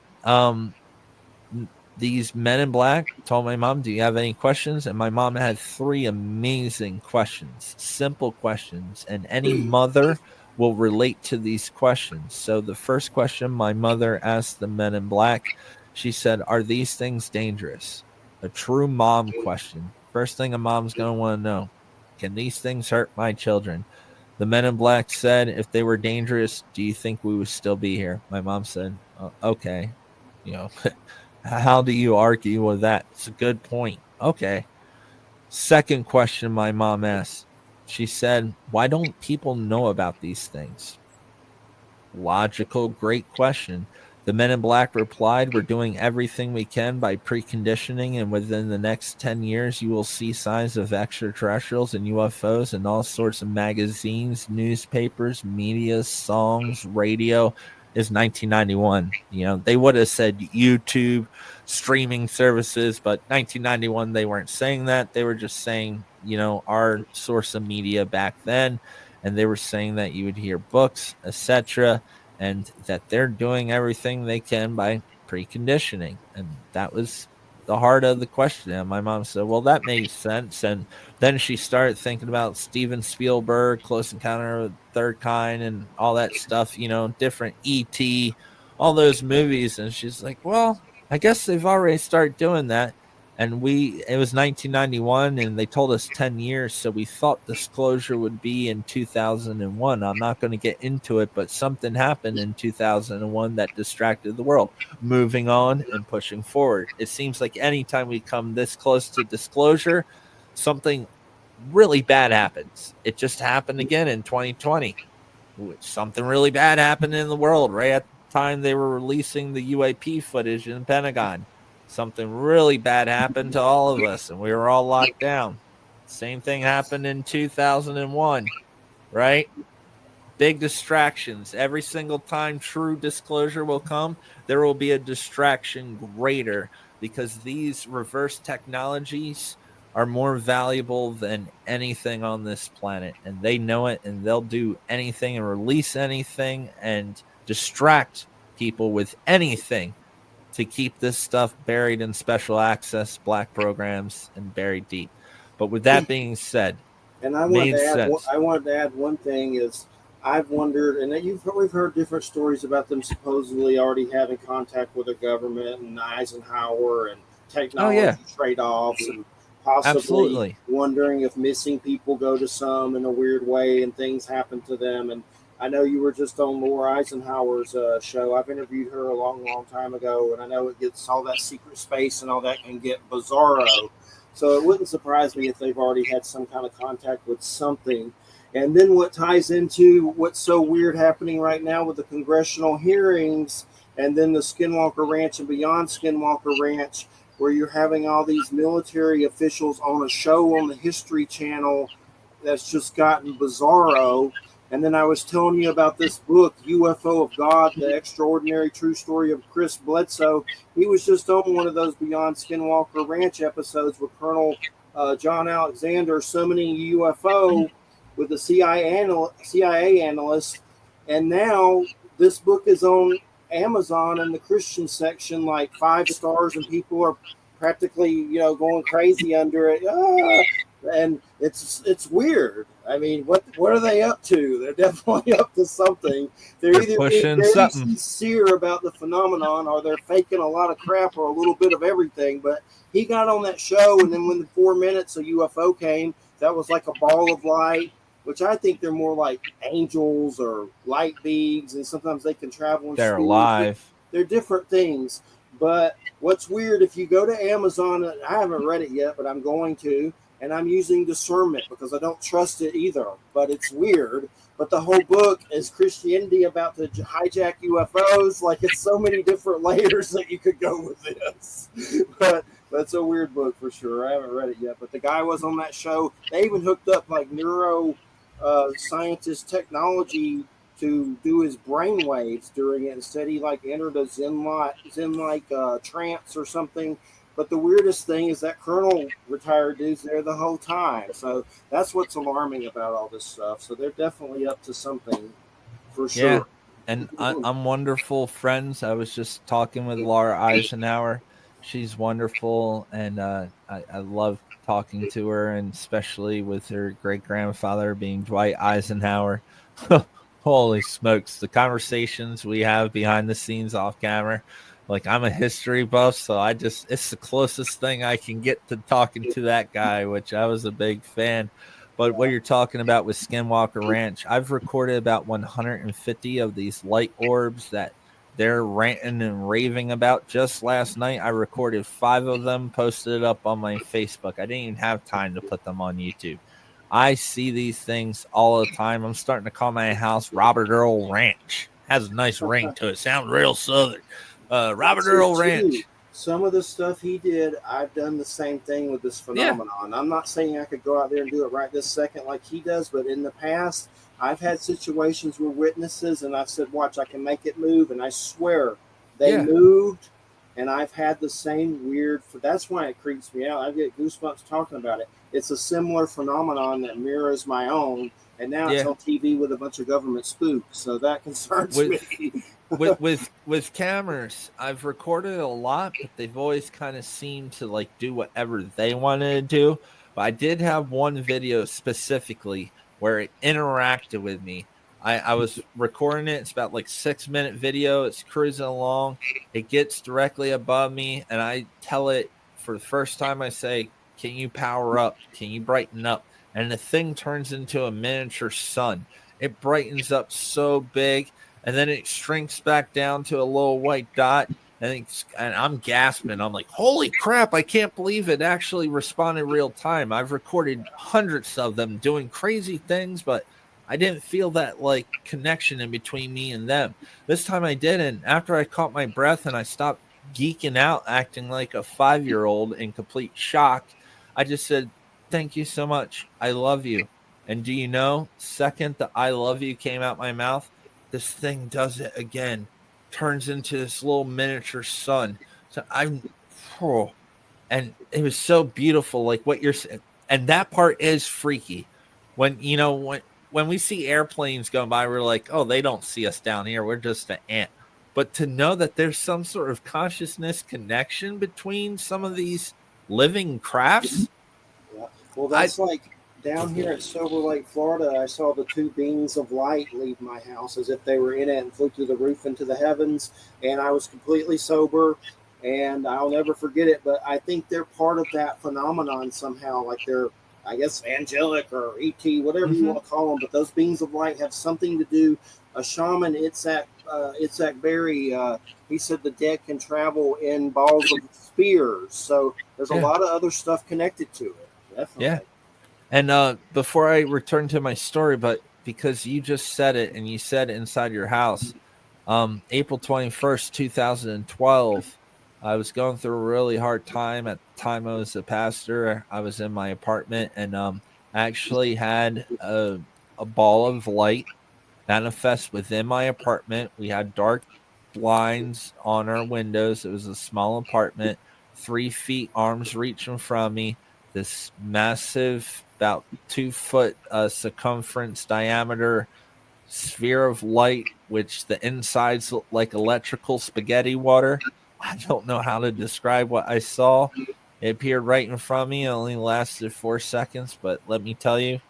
these men in black told my mom, "Do you have any questions?" And my mom had 3 amazing questions, simple questions, and any mother will relate to these questions. So the first question my mother asked the men in black, she said, "Are these things dangerous?" A true mom question. First thing a mom's going to want to know, can these things hurt my children? The men in black said, if they were dangerous, do you think we would still be here? My mom said, okay. How do you argue with that? It's a good point. Okay. Second question my mom asked. She said, why don't people know about these things? Logical, great question. The men in black replied, we're doing everything we can by preconditioning, and within the next 10 years, you will see signs of extraterrestrials and UFOs in all sorts of magazines, newspapers, media, songs, radio. Is 1991. They would have said YouTube, streaming services, but 1991, they weren't saying that. They were just saying, our source of media back then. And they were saying that you would hear books, etc., and that they're doing everything they can by preconditioning. And that was the heart of the question. And my mom said, well, that makes sense. And then she started thinking about Steven Spielberg, Close Encounter of the Third Kind, and all that stuff, different E.T., all those movies. And she's like, well, I guess they've already started doing that. And it was 1991, and they told us 10 years, so we thought disclosure would be in 2001. I'm not going to get into it, but something happened in 2001 that distracted the world. Moving on and pushing forward. It seems like anytime we come this close to disclosure, something really bad happens. It just happened again in 2020. Something really bad happened in the world right at the time they were releasing the UAP footage in the Pentagon. Something really bad happened to all of us, and we were all locked down. Same thing happened in 2001, right? Big distractions. Every single time true disclosure will come, there will be a distraction greater, because these reverse technologies are more valuable than anything on this planet, and they know it, and they'll do anything and release anything and distract people with anything to keep this stuff buried in special access black programs and buried deep. But with that being said, and I wanted to add one thing is I've wondered, and we've heard different stories about them supposedly already having contact with the government and Eisenhower and technology trade-offs, and possibly wondering if missing people go to some in a weird way and things happen to them. And I know you were just on Laura Eisenhower's show. I've interviewed her a long, long time ago, and I know it gets all that secret space and all that can get bizarro. So it wouldn't surprise me if they've already had some kind of contact with something. And then what ties into what's so weird happening right now with the congressional hearings, and then the Skinwalker Ranch and beyond Skinwalker Ranch, where you're having all these military officials on a show on the History Channel that's just gotten bizarro. And then I was telling you about this book, UFO of God, The Extraordinary True Story of Chris Bledsoe. He was just on one of those Beyond Skinwalker Ranch episodes with Colonel John Alexander summoning a UFO with the CIA analyst. And now this book is on Amazon in the Christian section, like 5 stars, and people are practically, going crazy under it. And it's weird. I mean, what are they up to? They're definitely up to something. They're either pushing something sincere about the phenomenon, or they're faking a lot of crap, or a little bit of everything. But he got on that show, and then when the 4 minutes a UFO came, that was like a ball of light, which I think they're more like angels or light beings, and sometimes they can travel. They're alive. They're different things. But what's weird, if you go to Amazon, I haven't read it yet, but I'm going to. And I'm using discernment because I don't trust it either, but it's weird. But the whole book is Christianity about to hijack UFOs. Like, it's so many different layers that you could go with this. But that's a weird book for sure. I haven't read it yet, but the guy was on that show. They even hooked up like neuro scientist technology to do his brain waves during it. Instead, he like entered a zen like trance or something. But the weirdest thing is that Colonel retired dude's there the whole time. So that's what's alarming about all this stuff. So they're definitely up to something for sure. Yeah. And I'm wonderful friends. I was just talking with Laura Eisenhower. She's wonderful, and I love talking to her, and especially with her great grandfather being Dwight Eisenhower. Holy smokes, the conversations we have behind the scenes off camera. Like, I'm a history buff, so it's the closest thing I can get to talking to that guy, which I was a big fan. But what you're talking about with Skinwalker Ranch, I've recorded about 150 of these light orbs that they're ranting and raving about. Just last night, I recorded 5 of them, posted it up on my Facebook. I didn't even have time to put them on YouTube. I see these things all the time. I'm starting to call my house Robert Earl Ranch. Has a nice ring to it. Sounds real southern. Robert Earl Ranch. Some of the stuff he did, I've done the same thing with this phenomenon. I'm not saying I could go out there and do it right this second like he does, but in the past, I've had situations where witnesses, and I've said, watch, I can make it move, and I swear they moved, and I've had the same weird, that's why it creeps me out. I get goosebumps talking about it. It's a similar phenomenon that mirrors my own, and now it's on TV with a bunch of government spooks, so that concerns me. with cameras, I've recorded a lot, but they've always kind of seemed to like do whatever they wanted to do. But I did have one video specifically where it interacted with me. I was recording it. It's about like 6-minute video. It's cruising along. It gets directly above me, and I tell it for the first time. I say, "Can you power up? Can you brighten up?" And the thing turns into a miniature sun. It brightens up so big, and then it shrinks back down to a little white dot. And I'm gasping. I'm like, holy crap, I can't believe it actually responded real time. I've recorded hundreds of them doing crazy things, but I didn't feel that like connection in between me and them. This time I didn't. After I caught my breath and I stopped geeking out, acting like a 5-year-old in complete shock, I just said, thank you so much. I love you. And do you know, second the I love you came out my mouth, this thing does it again. Turns into this little miniature sun. So and it was so beautiful, like what you're saying. And that part is freaky. When we see airplanes going by, we're like, oh, they don't see us down here. We're just an ant. But to know that there's some sort of consciousness connection between some of these living crafts. Yeah. Well, that's like down here at Silver Lake, Florida, I saw the 2 beams of light leave my house as if they were in it and flew through the roof into the heavens. And I was completely sober, and I'll never forget it. But I think they're part of that phenomenon somehow, like they're, I guess, angelic or ET, whatever you want to call them. But those beams of light have something to do. A shaman, Itzhak Berry, he said the dead can travel in balls of spears. So there's a lot of other stuff connected to it. Definitely. Yeah. And before I return to my story, but because you just said it and you said inside your house, April 21st, 2012, I was going through a really hard time. At the time I was a pastor. I was in my apartment, and I actually had a ball of light manifest within my apartment. We had dark blinds on our windows. It was a small apartment, 3 feet, arms reaching from me. This massive, about 2-foot circumference diameter sphere of light, which the insides look like electrical spaghetti water. I don't know how to describe what I saw. It appeared right in front of me. It only lasted 4 seconds, but let me tell you,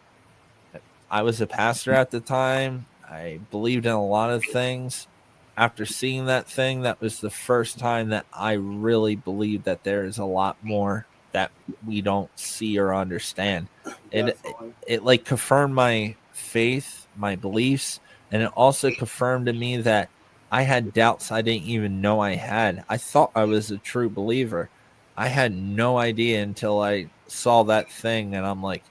I was a pastor at the time. I believed in a lot of things. After seeing that thing, that was the first time that I really believed that there is a lot more that we don't see or understand. It like confirmed my faith, my beliefs, and it also confirmed to me that I had doubts I didn't even know I had. I thought I was a true believer. I had no idea until I saw that thing, and I'm like,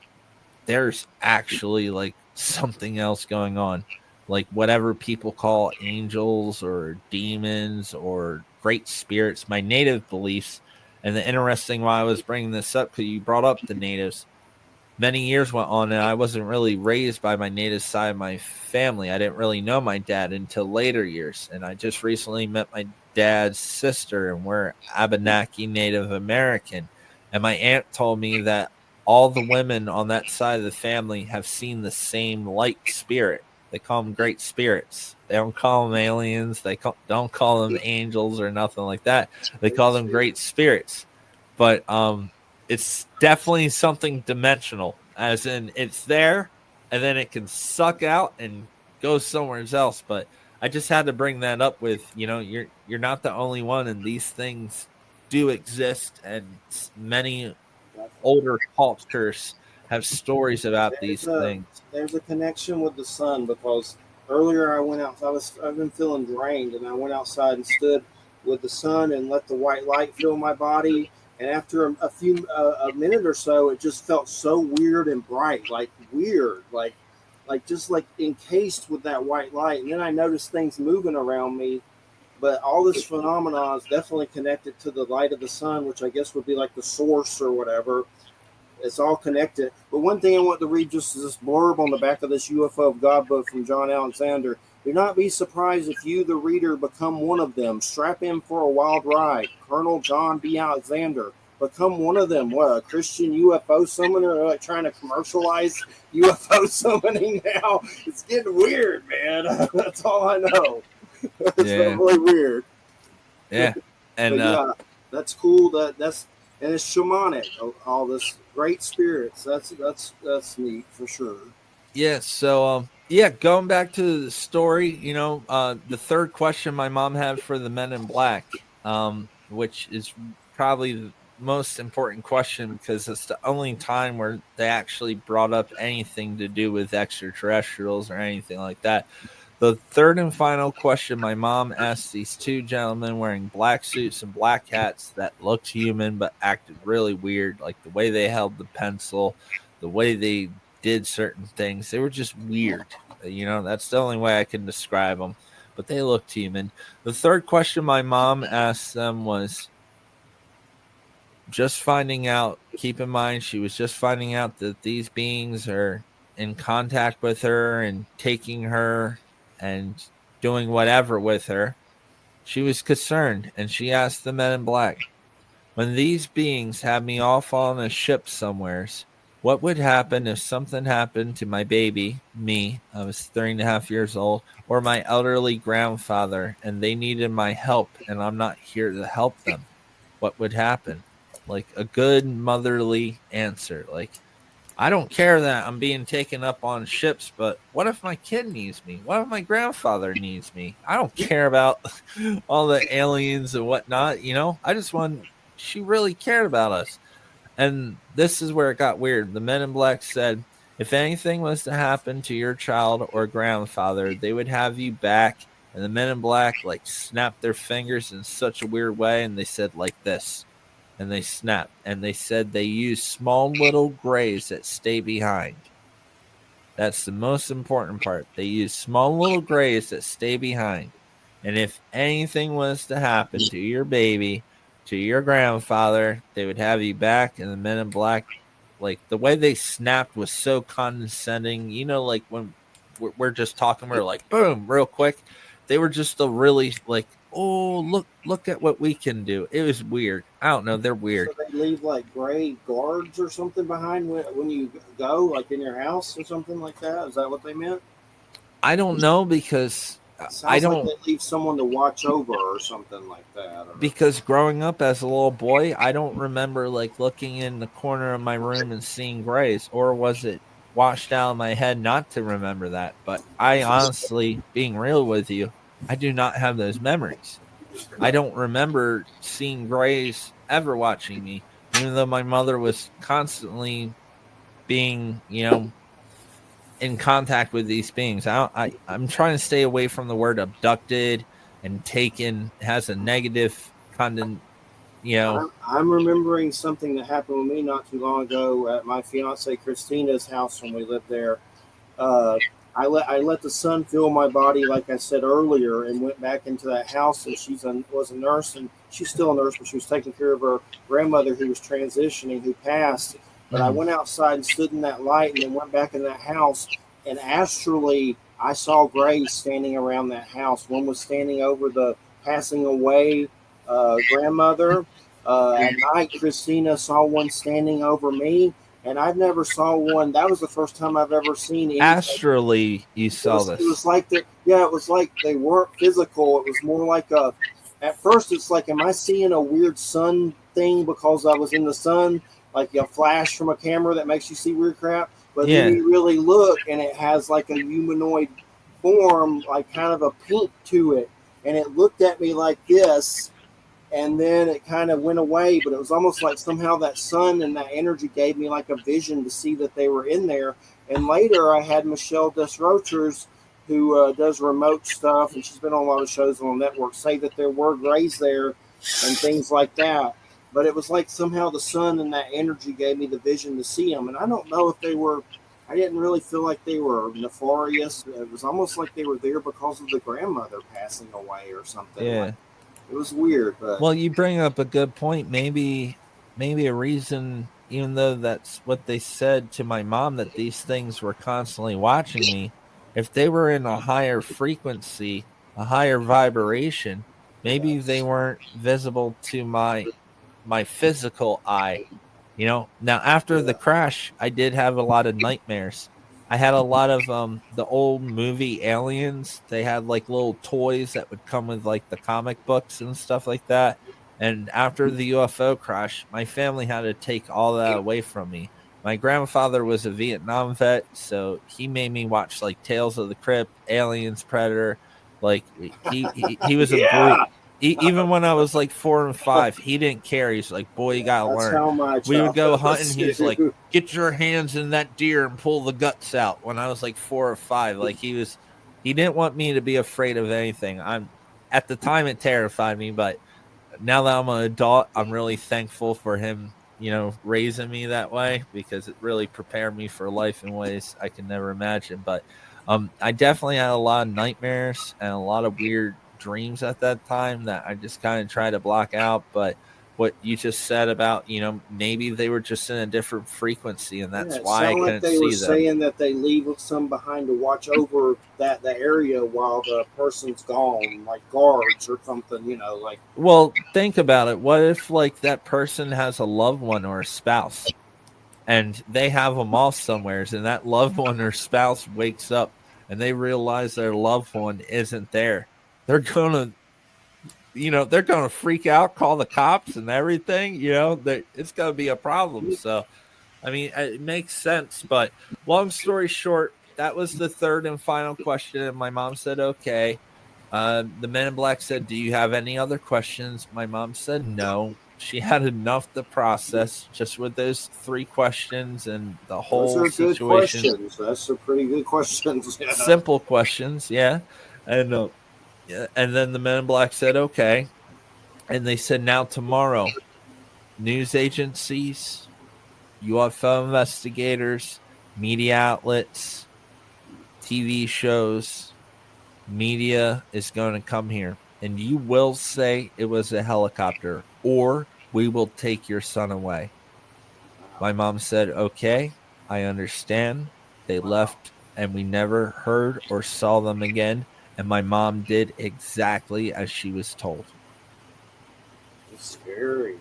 there's actually like something else going on. Like whatever people call angels or demons or great spirits, my native beliefs. And the interesting why I was bringing this up, because you brought up the natives, many years went on, and I wasn't really raised by my native side of my family. I didn't really know my dad until later years. And I just recently met my dad's sister, and we're Abenaki Native American. And my aunt told me that all the women on that side of the family have seen the same light spirit. They call them great spirits. They don't call them aliens. Don't call them angels or nothing like that. They call them great spirits. But it's definitely something dimensional, as in it's there and then it can suck out and go somewhere else. But I just had to bring that up with, you're not the only one, and these things do exist, and many older cultures have stories about these things. There's a connection with the sun, because earlier I went out. I've been feeling drained, and I went outside and stood with the sun and let the white light fill my body. And after a minute or so, it just felt so weird and bright, like just like encased with that white light. And then I noticed things moving around me. But all this phenomena is definitely connected to the light of the sun, which I guess would be like the source or whatever. It's all connected. But one thing I want to read, just this blurb on the back of this UFO of God book from John Alexander. Do not be surprised if you, the reader, become one of them. Strap in for a wild ride. Colonel John B. Alexander. Become one of them. What, a Christian UFO summoner? They're like trying to commercialize UFO summoning now. It's getting weird, man. That's all I know. It's really weird. Yeah. And yeah, that's cool. That's and it's shamanic. All this great spirits. That's neat for sure. Yeah. So going back to the story, the third question my mom had for the Men in Black, which is probably the most important question, because it's the only time where they actually brought up anything to do with extraterrestrials or anything like that. The third and final question my mom asked these two gentlemen wearing black suits and black hats that looked human but acted really weird, like the way they held the pencil, the way they did certain things. They were just weird. That's the only way I can describe them, but they looked human. The third question my mom asked them was just finding out, keep in mind, she was just finding out that these beings are in contact with her and taking her and doing whatever with her. She was concerned, and she asked the Men in Black, when these beings had me off on a ship somewheres, what would happen if something happened to my baby, me, I was 3.5 years old, or my elderly grandfather, and they needed my help, and I'm not here to help them? What would happen? Like a good motherly answer. Like, I don't care that I'm being taken up on ships, but what if my kid needs me? What if my grandfather needs me? I don't care about all the aliens and whatnot, I just she really cared about us. And this is where it got weird. The Men in Black said, if anything was to happen to your child or grandfather, they would have you back. And the Men in Black snapped their fingers in such a weird way, and they said like this. And they snapped, and they said they use small little grays that stay behind. That's the most important part. They use small little grays that stay behind. And if anything was to happen to your baby, to your grandfather, they would have you back. And the Men in Black, the way they snapped was so condescending. Like when we're just talking, we're like, boom, real quick. They were just a really oh, look at what we can do. It was weird. I don't know. They're weird. So they leave gray guards or something behind when you go, in your house or something like that? Is that what they meant? I don't know, because I don't. Like they leave someone to watch over or something like that. Because growing up as a little boy, I don't remember looking in the corner of my room and seeing grays, or was it washed out of my head not to remember that? But I honestly, being real with you, I do not have those memories. I don't remember seeing grays ever watching me, even though my mother was constantly being, in contact with these beings. I'm trying to stay away from the word abducted and taken. It has a negative content. I'm remembering something that happened with me not too long ago at my fiance Christina's house when we lived there. I let the sun fill my body, like I said earlier, and went back into that house. And she was a nurse, and she's still a nurse, but she was taking care of her grandmother who was transitioning, who passed. But I went outside and stood in that light and then went back in that house. And astrally, I saw grays standing around that house. One was standing over the passing away grandmother. At night, Christina saw one standing over me. And I never saw one. That was the first time I've ever seen anything. Astrally, you saw It this. was like it was like they weren't physical. It was more like at first it's like, am I seeing a weird sun thing because I was in the sun? Like a flash from a camera that makes you see weird crap. But then you really look and it has like a humanoid form, like kind of a pink to it. And it looked at me like this. And then it kind of went away, but it was almost like somehow that sun and that energy gave me like a vision to see that they were in there. And later I had Michelle Desrochers, who does remote stuff, and she's been on a lot of shows on the network, say that there were grays there and things like that. But it was like somehow the sun and that energy gave me the vision to see them. And I don't know if they were, I didn't really feel like they were nefarious. It was almost like they were there because of the grandmother passing away or something. Yeah. Like, it was weird, but well, you bring up a good point. Maybe a reason, even though that's what they said to my mom, that these things were constantly watching me. If they were in a higher frequency, a higher vibration, maybe they weren't visible to my physical eye. Now after the crash, I did have a lot of nightmares. I had a lot of the old movie Aliens. They had like little toys that would come with like the comic books and stuff like that. And after the UFO crash, my family had to take all that away from me. My grandfather was a Vietnam vet, so he made me watch like Tales of the Crypt, Aliens, Predator. Like he was a brute. Even when I was like 4 and 5, he didn't care. He's like, boy, you gotta learn. We would go hunting. He's like, get your hands in that deer and pull the guts out. When I was like 4 or 5, like he didn't want me to be afraid of anything. At the time it terrified me, but now that I'm an adult, I'm really thankful for him, raising me that way, because it really prepared me for life in ways I can never imagine. But I definitely had a lot of nightmares and a lot of weird dreams at that time that I just kind of try to block out. But what you just said about, maybe they were just in a different frequency, and that's why I couldn't see them. They were saying that they leave some behind to watch over the area while the person's gone, like guards or something, like. Well, think about it. What if like that person has a loved one or a spouse, and they have them off somewheres, and that loved one or spouse wakes up and they realize their loved one isn't there? They're gonna freak out, call the cops and everything. It's gonna be a problem. So, I mean, it makes sense. But long story short, that was the third and final question, and my mom said, "Okay." The Men in Black said, "Do you have any other questions?" My mom said, "No." She had enough to process just with those 3 questions and the whole Those are situation. Good questions. That's some pretty good questions. Yeah. Simple questions, yeah. And then the Men in Black said, "Okay." And they said, "Now tomorrow, news agencies, UFO investigators, media outlets, TV shows, media is going to come here. And you will say it was a helicopter, or we will take your son away." My mom said, "Okay, I understand." They left, and we never heard or saw them again. And my mom did exactly as she was told. It's scary.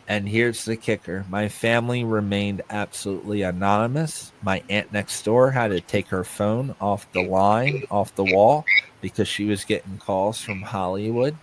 And here's the kicker. My family remained absolutely anonymous. My aunt next door had to take her phone off the line, off the wall, because she was getting calls from Hollywood,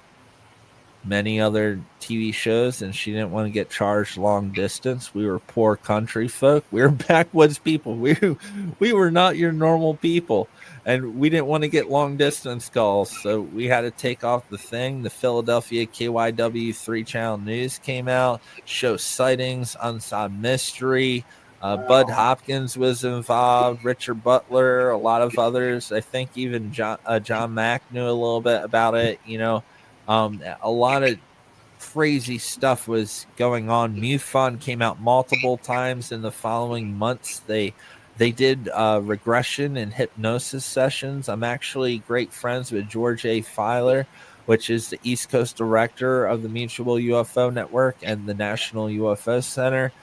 many other TV shows, and she didn't want to get charged long distance. We were poor country folk. We were backwoods people. We were not your normal people. And we didn't want to get long distance calls, so we had to take off the thing. The Philadelphia KYW 3-channel news came out, show sightings, unsolved mystery. Bud Hopkins was involved, Richard Butler, a lot of others. I think even John Mack knew a little bit about it. A lot of crazy stuff was going on. MUFON came out multiple times in the following months. They did regression and hypnosis sessions. I'm actually great friends with George A. Filer, which is the East Coast director of the Mutual UFO Network and the National UFO Center.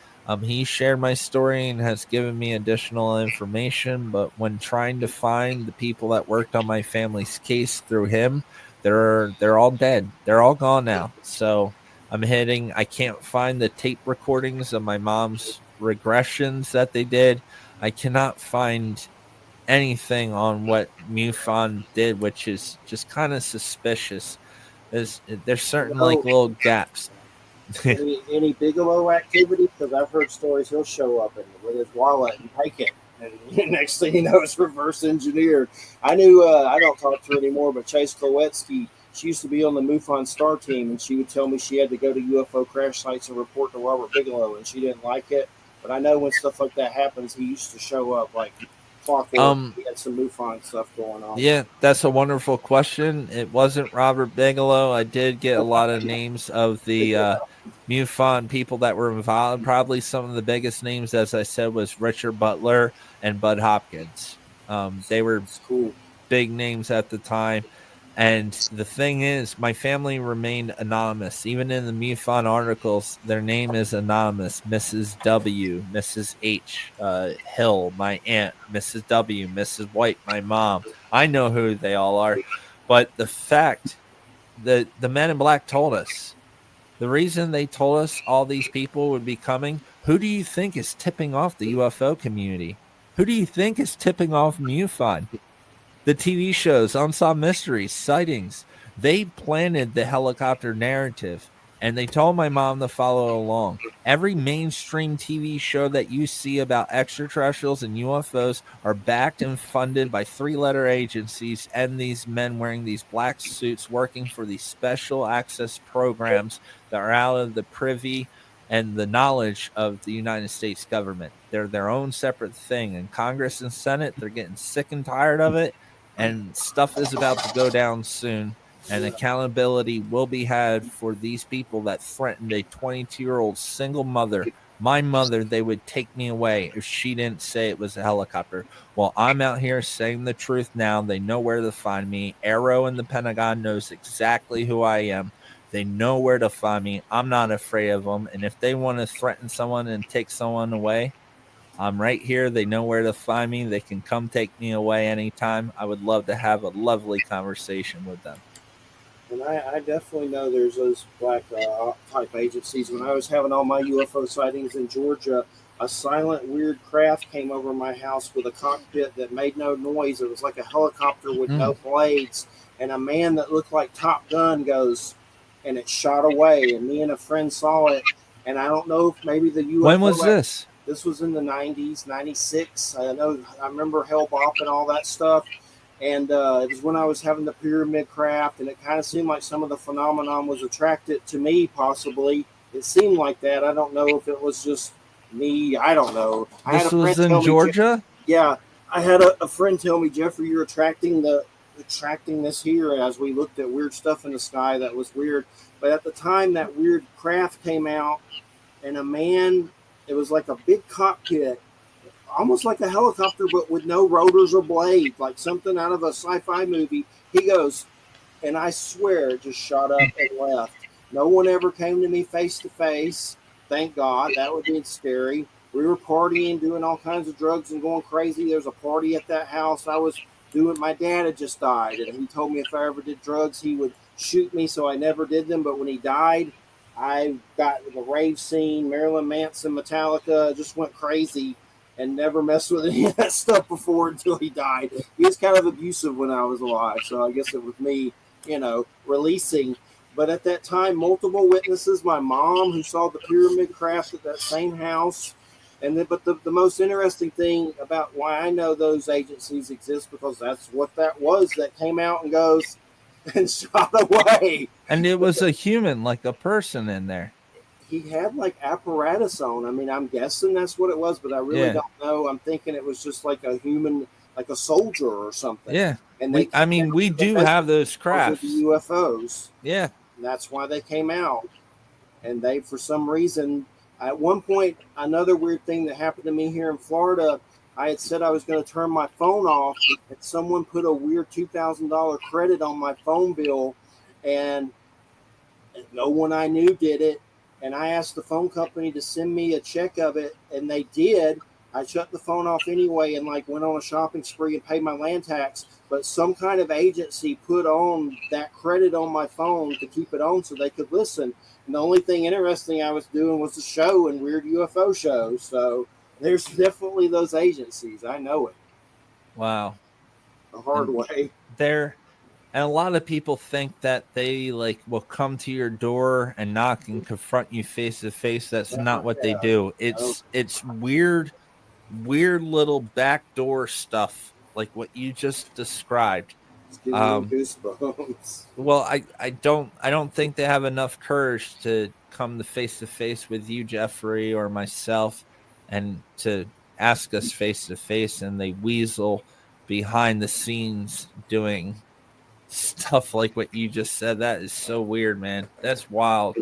He shared my story and has given me additional information, but when trying to find the people that worked on my family's case through him, they're all dead. They're all gone now. So I can't find the tape recordings of my mom's regressions that they did. I cannot find anything on what MUFON did, which is just kind of suspicious. There's certain like little gaps. Any Bigelow activity? Because I've heard stories he'll show up with his wallet and take it, and next thing you know, it's reverse engineered. I knew I don't talk to her anymore, but Chase Klowetsky, she used to be on the MUFON Star team, and she would tell me she had to go to UFO crash sites and report to Robert Bigelow, and she didn't like it. But I know when stuff like that happens, he used to show up like clockwork. He had some MUFON stuff going on. Yeah, that's a wonderful question. It wasn't Robert Bigelow. I did get a lot of names of the MUFON people that were involved. Probably some of the biggest names, as I said, was Richard Butler and Bud Hopkins. They were big names at the time. And the thing is, my family remained anonymous. Even in the MUFON articles, their name is anonymous. Mrs. W, Mrs. H, Hill, my aunt, Mrs. W, Mrs. White, my mom. I know who they all are. But the fact that the Men in Black told us, the reason they told us all these people would be coming, who do you think is tipping off the UFO community? Who do you think is tipping off MUFON? The TV shows, Unsolved Mysteries, Sightings, they planted the helicopter narrative, and they told my mom to follow along. Every mainstream TV show that you see about extraterrestrials and UFOs are backed and funded by three-letter agencies and these men wearing these black suits working for these special access programs that are out of the privy and the knowledge of the United States government. They're their own separate thing. And Congress and Senate, they're getting sick and tired of it. And stuff is about to go down soon, and accountability will be had for these people that threatened a 22-year-old single mother. My mother, they would take me away if she didn't say it was a helicopter. Well, I'm out here saying the truth now. They know where to find me. Arrow in the Pentagon knows exactly who I am. They know where to find me. I'm not afraid of them. And if they want to threaten someone and take someone away, I'm right here. They know where to find me. They can come take me away anytime. I would love to have a lovely conversation with them. And I definitely know there's those black type agencies. When I was having all my UFO sightings in Georgia, a silent, weird craft came over my house with a cockpit that made no noise. It was like a helicopter with no blades. And a man that looked like Top Gun goes, and it shot away. And me and a friend saw it. And I don't know if maybe the UFO... When was this? This was in the 90s, 96. I remember Hellbop and all that stuff. And it was when I was having the pyramid craft, and it kind of seemed like some of the phenomenon was attracted to me, possibly. It seemed like that. I don't know if it was just me. I don't know. This was in Georgia? Yeah. I had a friend tell me, Jeffrey, you're attracting this here, as we looked at weird stuff in the sky that was weird. But at the time, that weird craft came out, and a man... It was like a big cockpit, almost like a helicopter, but with no rotors or blades, like something out of a sci-fi movie. He goes, and I swear it just shot up and left. No one ever came to me face to face. Thank God. That would be scary. We were partying, doing all kinds of drugs and going crazy. There's a party at that house I was doing. My dad had just died, and he told me if I ever did drugs, he would shoot me, so I never did them. But when he died, I got the rave scene, Marilyn Manson, Metallica, just went crazy and never messed with any of that stuff before until he died. He was kind of abusive when I was alive, so I guess it was me, releasing. But at that time, multiple witnesses, my mom who saw the pyramid craft at that same house. But the most interesting thing about why I know those agencies exist, because that's what that was that came out and goes, and shot away. And it was a human, like a person in there. He had like apparatus on. I mean, I'm guessing that's what it was, but I really don't know. I'm thinking it was just like a human, like a soldier or something. Yeah. And we do have those crafts. The UFOs. Yeah. And that's why they came out. And they, for some reason, at one point, another weird thing that happened to me here in Florida, I had said I was going to turn my phone off, and someone put a weird $2,000 credit on my phone bill, and no one I knew did it. and I asked the phone company to send me a check of it, and they did. I shut the phone off anyway and like went on a shopping spree and paid my land tax. But some kind of agency put on that credit on my phone to keep it on so they could listen. And the only thing interesting I was doing was a show and weird UFO shows. So there's definitely those agencies. I know it. Wow. The hard way. And a lot of people think that they like will come to your door and knock and confront you face to face. That's not what they do. It's weird little backdoor stuff like what you just described. It's giving me goosebumps. Well, I don't think they have enough courage to come to face with you, Jeffrey, or myself, and to ask us face to face, and they weasel behind the scenes doing stuff like what you just said. That is so weird, man. That's wild.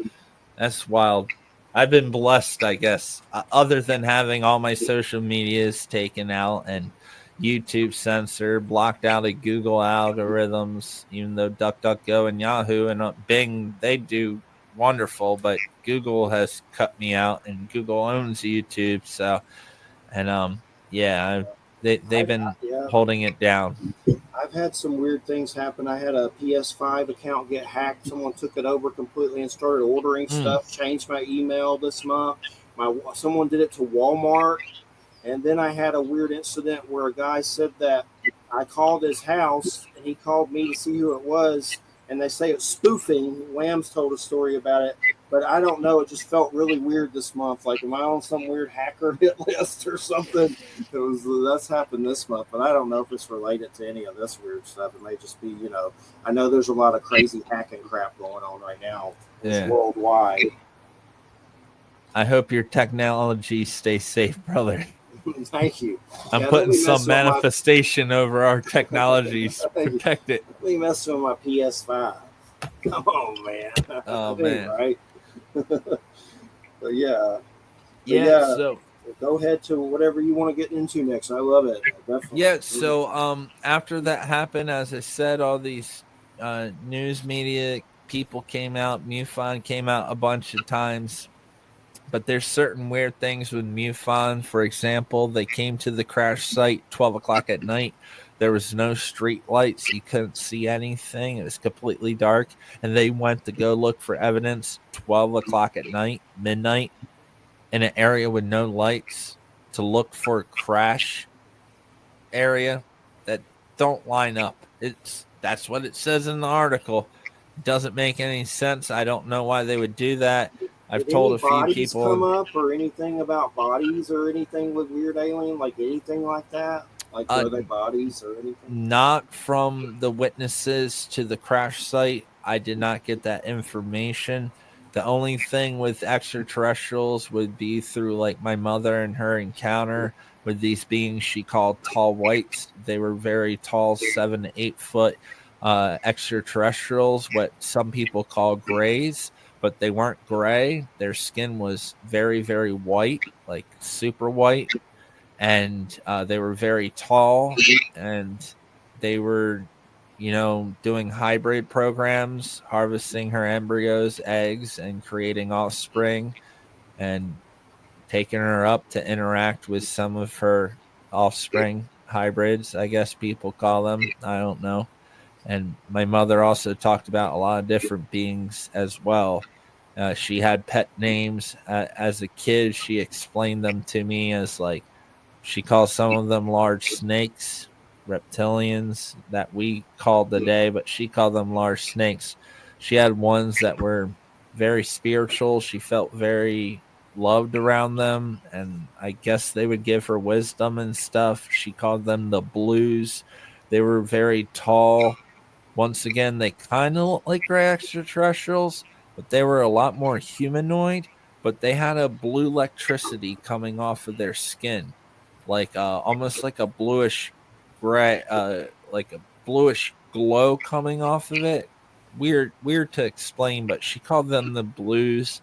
I've been blessed, I guess, other than having all my social medias taken out and YouTube censored, blocked out of Google algorithms, even though DuckDuckGo and Yahoo and Bing, they do wonderful, but Google has cut me out, and Google owns YouTube. So, and they've been holding it down. I've had some weird things happen. I had a PS5 account get hacked. Someone took it over completely and started ordering stuff, changed my email this month. Someone did it to Walmart. And then I had a weird incident where a guy said that I called his house and he called me to see who it was. And they say it's spoofing. Lamb's told a story about it, but I don't know. It just felt really weird this month. Like, am I on some weird hacker hit list or something? That's happened this month, but I don't know if it's related to any of this weird stuff. It may just be, I know there's a lot of crazy hacking crap going on right now. It's worldwide. I hope your technology stays safe, brother. Thank you. I'm putting some manifestation over our technologies to protect it. Let me mess with my PS5. Come on, man. Oh, man. Right? Yeah. So go ahead to whatever you want to get into next. I love it. Definitely. Yeah, so after that happened, as I said, all these news media people came out. MUFON came out a bunch of times. But there's certain weird things with MUFON. For example, they came to the crash site 12 o'clock at night. There was no street lights. You couldn't see anything. It was completely dark. And they went to go look for evidence 12 o'clock at night, midnight, in an area with no lights to look for a crash area that don't line up. That's what it says in the article. It doesn't make any sense. I don't know why they would do that. I've told a few people come up or anything about bodies or anything with weird alien, like anything like that. Like were they bodies or anything? Not from the witnesses to the crash site. I did not get that information. The only thing with extraterrestrials would be through like my mother and her encounter with these beings she called tall whites. They were very tall, 7 to 8 foot extraterrestrials, what some people call grays. But they weren't gray. Their skin was very, very white, like super white. And they were very tall. And they were, doing hybrid programs, harvesting her embryos, eggs, and creating offspring. And taking her up to interact with some of her offspring hybrids, I guess people call them. I don't know. And my mother also talked about a lot of different beings as well. She had pet names. As a kid, she explained them to me as like, she calls some of them large snakes, reptilians that we called today, but she called them large snakes. She had ones that were very spiritual. She felt very loved around them, and I guess they would give her wisdom and stuff. She called them the blues. They were very tall. Once again, they kind of look like gray extraterrestrials, but they were a lot more humanoid, but they had a blue electricity coming off of their skin, like almost like a bluish gray, like a bluish glow coming off of it. Weird to explain, but she called them the blues.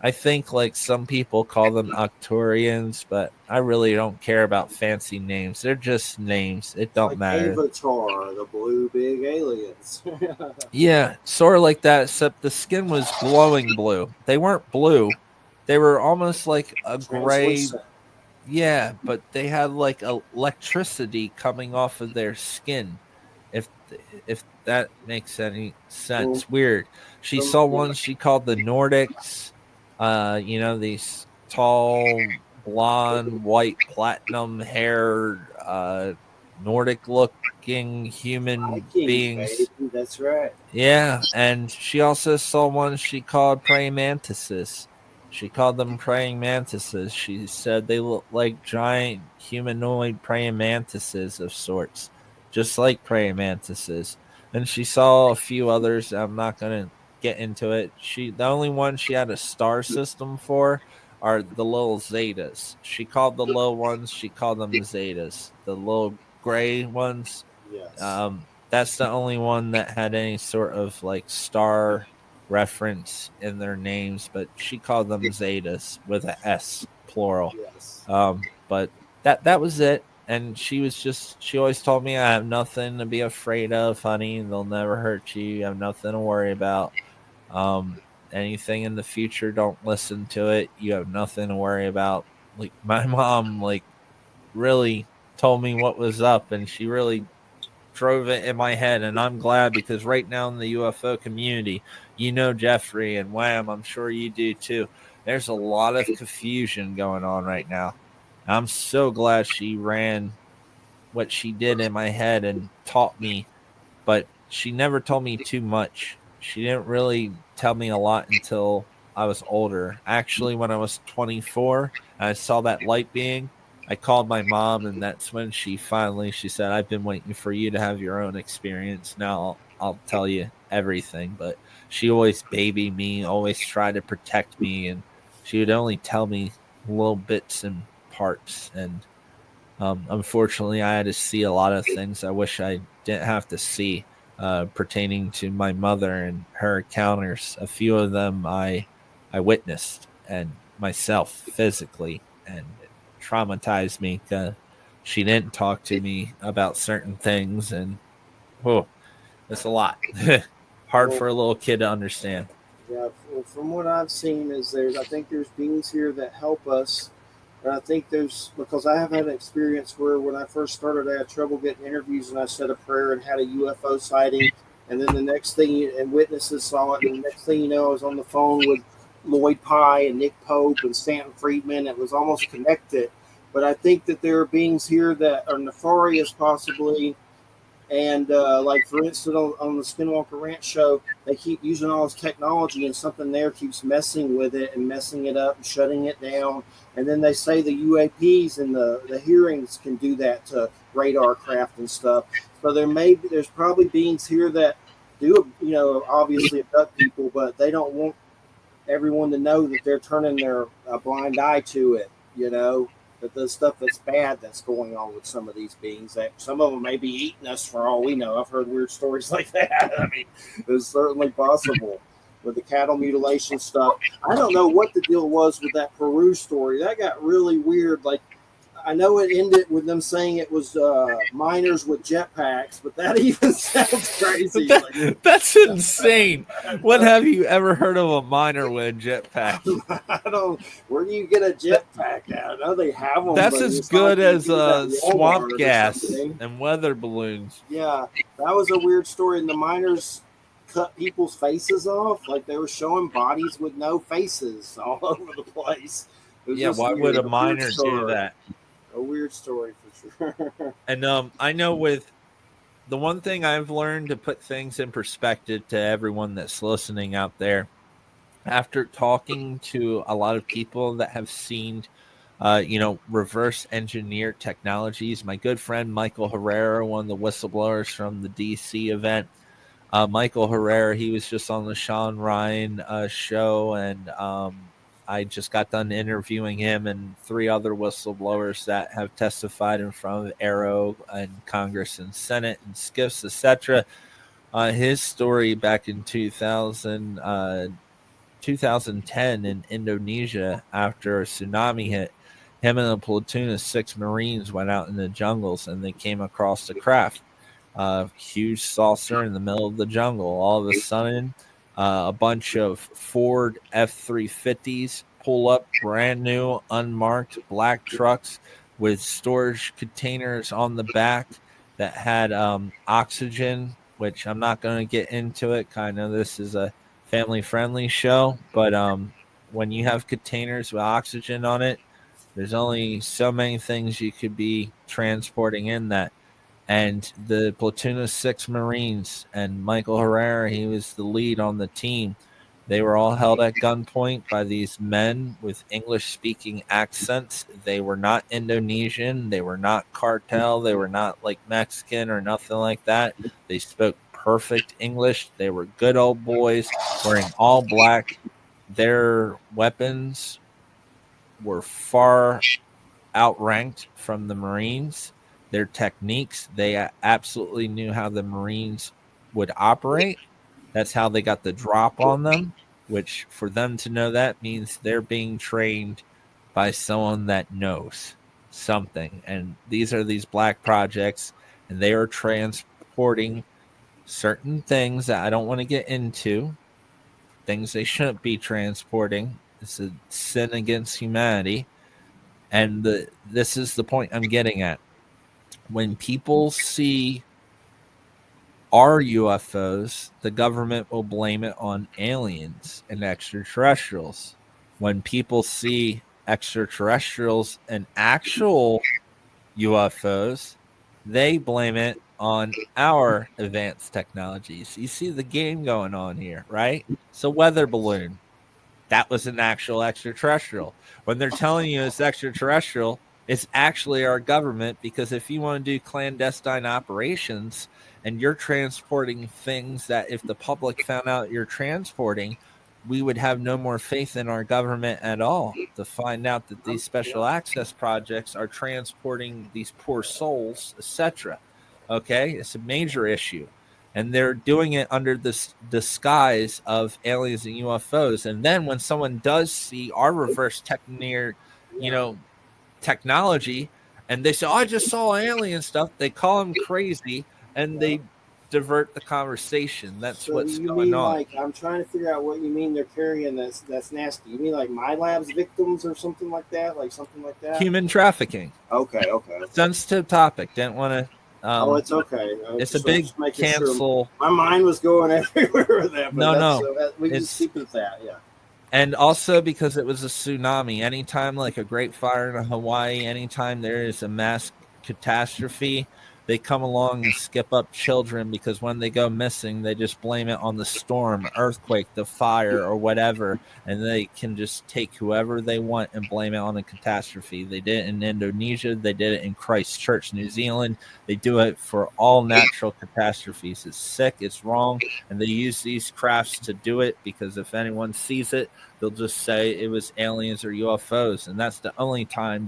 I think like some people call them Arcturians, but I really don't care about fancy names. They're just names. It don't Like matter. Avatar, the blue big aliens. Yeah, sort of like that, except the skin was glowing blue. They weren't blue. They were almost like a gray. Translucent. Yeah, but they had like electricity coming off of their skin. If if that makes any Well, sense. Weird. She saw yeah. one she called the Nordics. These tall, blonde, white, platinum haired, Nordic looking human Vikings, baby. beings. That's right. Yeah, and she also saw one she called praying mantises. She called them praying mantises. She said they look like giant humanoid praying mantises of sorts, just like praying mantises. And she saw a few others. I'm not gonna get into it. The only one she had a star system for are the little zetas. She called the low ones. She called them zetas. The little gray ones. Yes. That's the only one that had any sort of like star reference in their names, but she called them Zetas with a S plural. Yes. But that was it. And she always told me I have nothing to be afraid of, honey. They'll never hurt you. You have nothing to worry about. Um, Anything in the future, don't listen to it. You have nothing to worry about. Like my mom, like really told me what was up, and she really drove it in my head, and I'm glad because right now in the UFO community, Jeffrey and Wham, I'm sure you do too. There's a lot of confusion going on right now. I'm so glad she ran what she did in my head and taught me, but she never told me too much. She didn't really tell me a lot until I was older. Actually, when I was 24, and I saw that light being, I called my mom, and that's when she said, "I've been waiting for you to have your own experience. Now I'll tell you everything." But she always babied me, always tried to protect me, and she would only tell me little bits and parts. And unfortunately, I had to see a lot of things I wish I didn't have to see, pertaining to my mother and her encounters. A few of them I witnessed and myself physically, and it traumatized me because she didn't talk to me about certain things, and oh, it's a lot. Hard Well, for a little kid to understand. yeah. Well, from what I've seen, I think there's beings here that help us. And I think there's because I have had an experience where when I first started, I had trouble getting interviews, and I said a prayer and had a UFO sighting, and then the next thing, and witnesses saw it, and the next thing you know, I was on the phone with Lloyd Pye and Nick Pope and Stanton Friedman. It was almost connected. But I think that there are beings here that are nefarious, possibly. And like for instance, on the Skinwalker Ranch show, they keep using all this technology, and something there keeps messing with it and messing it up and shutting it down. And then they say the UAPs and the hearings can do that to radar craft and stuff. So there's probably beings here that do obviously abduct people, but they don't want everyone to know that they're turning their blind eye to it. That the stuff that's bad that's going on with some of these beings, that some of them may be eating us for all we know. I've heard weird stories like that. I mean, it's certainly possible with the cattle mutilation stuff. I don't know what the deal was with that Peru story. That got really weird. Like, I know it ended with them saying it was miners with jetpacks, but that even sounds crazy. That's insane. When have you ever heard of a miner with a jetpack? I don't. Where do you get a jetpack at? I know they have them. That's as good as swamp gas something. and weather balloons. Yeah, that was a weird story. And the miners cut people's faces off, like they were showing bodies with no faces all over the place. Yeah, why would a miner do that? A weird story for sure. And I know with the one thing I've learned to put things in perspective to everyone that's listening out there, after talking to a lot of people that have seen, reverse engineer technologies, my good friend Michael Herrera, one of the whistleblowers from the DC event, Michael Herrera, he was just on the Sean Ryan show, and I just got done interviewing him and 3 other whistleblowers that have testified in front of Arrow and Congress and Senate and SCIFs, etc. His story back in 2000, 2010 in Indonesia after a tsunami hit. Him and a platoon of 6 Marines went out in the jungles and they came across a craft, a huge saucer in the middle of the jungle. All of a sudden, a bunch of Ford F-350s pull up, brand new, unmarked black trucks with storage containers on the back that had oxygen, which I'm not going to get into it. I know this is a family-friendly show, but when you have containers with oxygen on it, there's only so many things you could be transporting in that. And the platoon of 6 Marines and Michael Herrera, he was the lead on the team. They were all held at gunpoint by these men with English-speaking accents. They were not Indonesian. They were not cartel. They were not like Mexican or nothing like that. They spoke perfect English. They were good old boys wearing all black. Their weapons were far outranked from the Marines. Their techniques, they absolutely knew how the Marines would operate. That's how they got the drop on them, which for them to know that means they're being trained by someone that knows something. And these are these black projects, and they are transporting certain things that I don't want to get into, things they shouldn't be transporting. It's a sin against humanity. And this is the point I'm getting at. When people see our UFOs, the government will blame it on aliens and extraterrestrials. When people see extraterrestrials and actual UFOs, they blame it on our advanced technologies. You see the game going on here, right? So weather balloon, that was an actual extraterrestrial. When they're telling you it's extraterrestrial, it's actually our government, because if you want to do clandestine operations and you're transporting things that if the public found out you're transporting, we would have no more faith in our government at all to find out that these special access projects are transporting these poor souls, etc. Okay, it's a major issue. And they're doing it under this disguise of aliens and UFOs. And then when someone does see our reverse technology, and they say, "Oh, I just saw alien stuff," they call them crazy, and they divert the conversation. That's So what's you going mean on. like, I'm trying to figure out what you mean they're carrying that's nasty. You mean like my lab's victims or something like that? Like something like that? Human trafficking. Okay. Sensitive topic. Didn't want to. Oh, it's okay. It's a big cancel. Sure. My mind was going everywhere with that. But we can just keep it at that. Yeah. And also because it was a tsunami. Anytime like a great fire in Hawaii, anytime there is a mass catastrophe, they come along and skip up children, because when they go missing, they just blame it on the storm, earthquake, the fire, or whatever. And they can just take whoever they want and blame it on a catastrophe. They did it in Indonesia. They did it in Christchurch, New Zealand. They do it for all natural catastrophes. It's sick. It's wrong. And they use these crafts to do it, because if anyone sees it, they'll just say it was aliens or UFOs. And that's the only time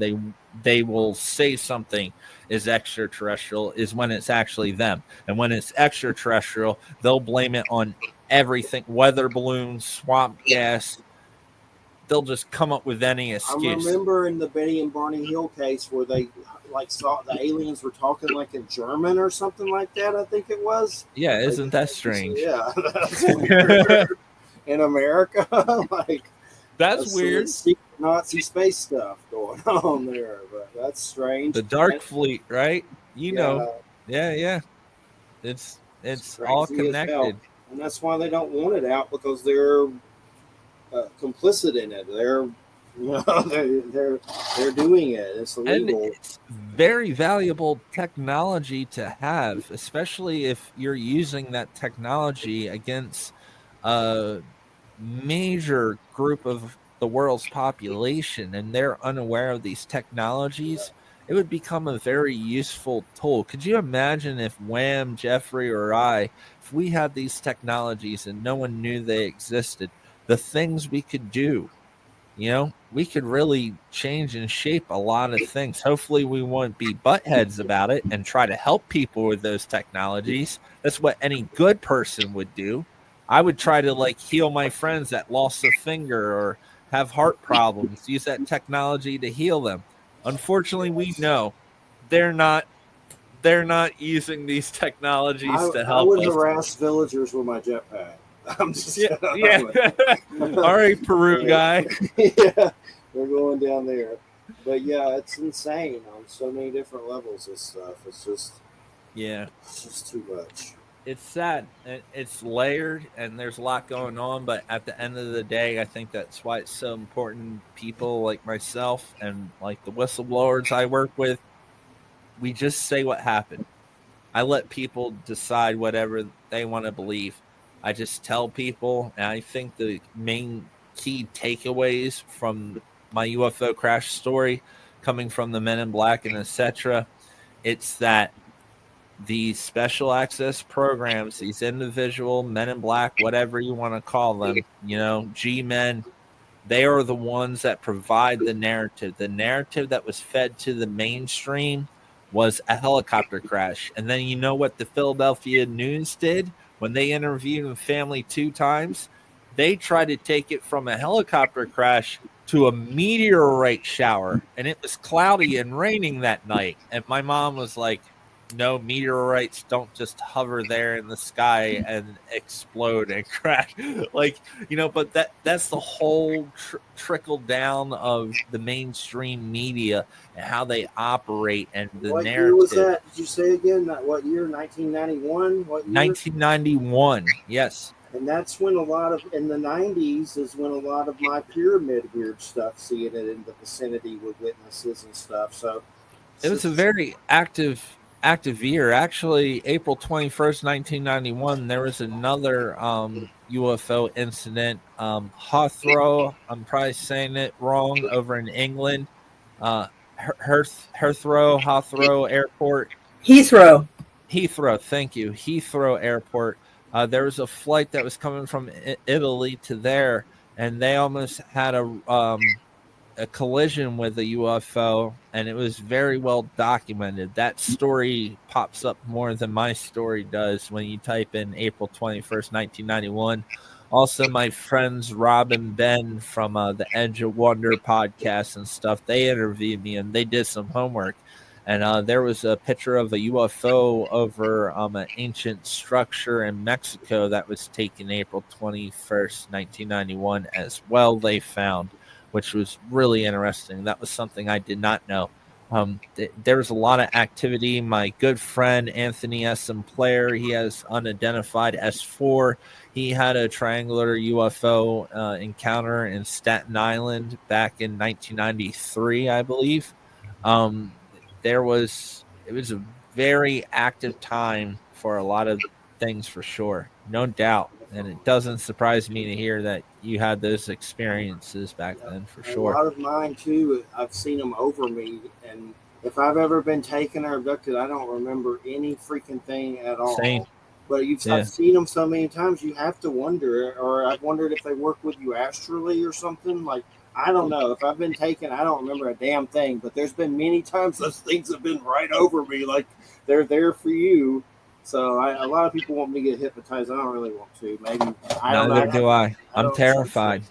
they will say something is extraterrestrial, is when it's actually them. And when it's extraterrestrial, they'll blame it on everything, weather balloons, swamp gas. They'll just come up with any excuse. I remember in the Betty and Barney Hill case where they like saw the aliens were talking like in German or something like that, I think it was. Yeah, isn't that strange? Yeah, that's weird. In America, like that's weird. Secret Nazi space stuff going on there, but that's strange. The Dark Fleet, right? Yeah. It's all connected, and that's why they don't want it out, because they're complicit in it. They're doing it. It's illegal. And it's very valuable technology to have, especially if you're using that technology against a major group of the world's population, and they're unaware of these technologies. It would become a very useful tool. Could you imagine if Wham, Jeffrey, or I, if we had these technologies and no one knew they existed, the things we could do? We could really change and shape a lot of things. Hopefully we won't be buttheads about it and try to help people with those technologies. That's what any good person would do. I would try to like heal my friends that lost a finger or have heart problems, use that technology to heal them. Unfortunately, we know they're not using these technologies to I help would us. harass villagers with my jetpack. I'm just Yeah. All right, Peru guy. Yeah, they're going down there. But yeah, it's insane on so many different levels. This stuff. Yeah. It's just too much. It's sad. It's layered and there's a lot going on, but at the end of the day, I think that's why it's so important. People like myself and like the whistleblowers I work with, we just say what happened. I let people decide whatever they want to believe. I just tell people, and I think the main key takeaways from my UFO crash story, coming from the Men in Black and etc., it's that these special access programs, these individual Men in Black, whatever you want to call them, G-men, they are the ones that provide the narrative. The narrative that was fed to the mainstream was a helicopter crash. And then you know what the Philadelphia News did when they interviewed the family 2 times? They tried to take it from a helicopter crash to a meteorite shower. And it was cloudy and raining that night. And my mom was like, no, meteorites don't just hover there in the sky and explode and crash. But that's the whole trickle down of the mainstream media and how they operate and the What narrative. year was that? Did you say again? What year? 1991? What year? 1991, yes. And that's when in the 90s is when a lot of my pyramid weird stuff, seeing it in the vicinity with witnesses and stuff. So it was a very active year. Actually, April 21st, 1991, there was another UFO incident. Heathrow, I'm probably saying it wrong, over in England. Heathrow Airport. Heathrow, thank you. Heathrow Airport. There was a flight that was coming from Italy to there, and they almost had a collision with a UFO, and it was very well documented. That story pops up more than my story does when you type in April 21st, 1991. Also, my friends Rob and Ben from the Edge of Wonder podcast and stuff, they interviewed me and they did some homework. And there was a picture of a UFO over an ancient structure in Mexico that was taken April 21st, 1991 as well, they found, which was really interesting. That was something I did not know. There was a lot of activity. My good friend Anthony S. Player, he has unidentified S4. He had a triangular UFO encounter in Staten Island back in 1993, I believe. It was a very active time for a lot of things, for sure, no doubt. And it doesn't surprise me to hear that you had those experiences back then, for sure. A lot of mine too. I've seen them over me, and if I've ever been taken or abducted, I don't remember any freaking thing at all. Same. But I've seen them so many times, you have to wonder. Or I've wondered if they work with you astrally or something. Like, I don't know. If I've been taken, I don't remember a damn thing. But there's been many times those things have been right over me, like they're there for you. So a lot of people want me to get hypnotized. I don't really want to. Maybe neither do I. I'm terrified.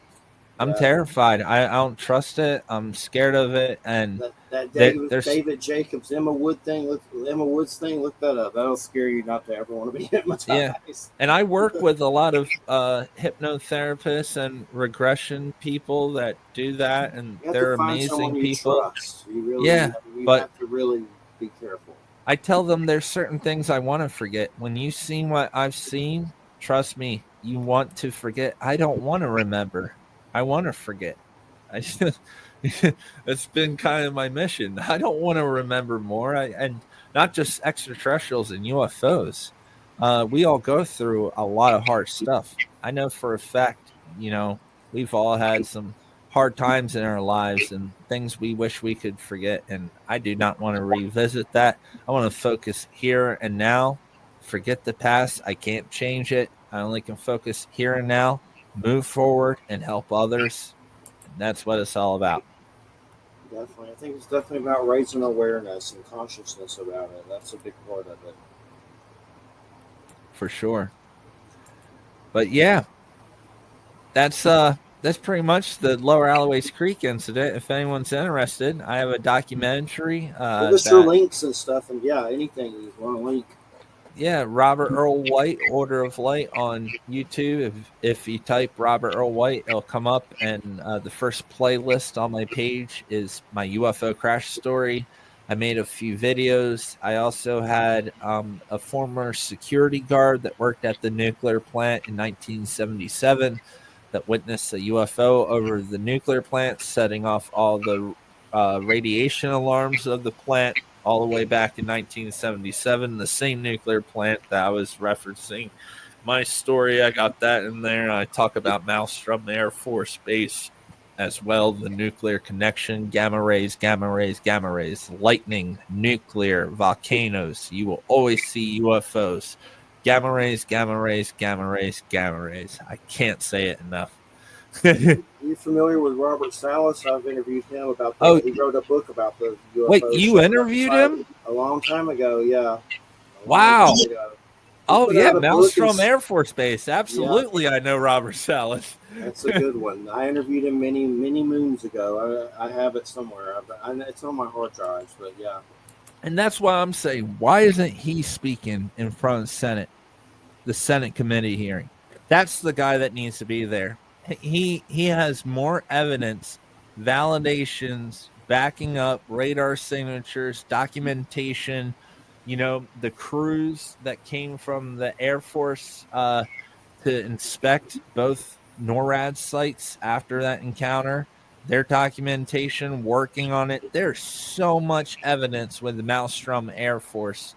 I'm terrified. I don't trust it. I'm scared of it. And that David Jacobs, Emma Woods thing. Look that up. That'll scare you not to ever want to be hypnotized. Yeah. And I work with a lot of hypnotherapists and regression people that do that, and they're amazing people. You have to really be careful. I tell them there's certain things I want to forget. When you've seen what I've seen, trust me, you want to forget. I don't want to remember. I want to forget. It's been kind of my mission. I don't want to remember more. And not just extraterrestrials and UFOs. We all go through a lot of hard stuff. I know for a fact, we've all had some hard times in our lives and things we wish we could forget. And I do not want to revisit that. I want to focus here and now. Forget the past. I can't change it. I only can focus here and now, move forward, and help others. And that's what it's all about. Definitely. I think it's definitely about raising awareness and consciousness about it. That's a big part of it. For sure. But yeah, that's pretty much the Lower Alloways Creek incident. If anyone's interested, I have a documentary Give us your links and stuff, and yeah, anything you want to link. Yeah, Robert Earl White, Order of Light on YouTube. If you type Robert Earl White, it'll come up, and the first playlist on my page is my UFO crash story. I made a few videos. I also had a former security guard that worked at the nuclear plant in 1977 that witnessed a UFO over the nuclear plant, setting off all the radiation alarms of the plant all the way back in 1977, the same nuclear plant that I was referencing. My story, I got that in there. I talk about Maelstrom Air Force Base as well, the nuclear connection, gamma rays, lightning, nuclear, volcanoes. You will always see UFOs. Gamma rays. I can't say it enough. Are you familiar with Robert Salas? I've interviewed him about that. Oh, he wrote a book about the UFO. Wait, you interviewed him? A long time ago, yeah. Wow. Oh, yeah, Maelstrom Air Force Base. Absolutely, yeah. I know Robert Salas. That's a good one. I interviewed him many moons ago. I have it somewhere. It's on my hard drives, but yeah. And that's why I'm saying, why isn't he speaking in front of the Senate committee hearing? That's the guy that needs to be there. He has more evidence, validations, backing up, radar signatures, documentation, the crews that came from the Air Force to inspect both NORAD sites after that encounter, their documentation, working on it. There's so much evidence with the Maelstrom Air Force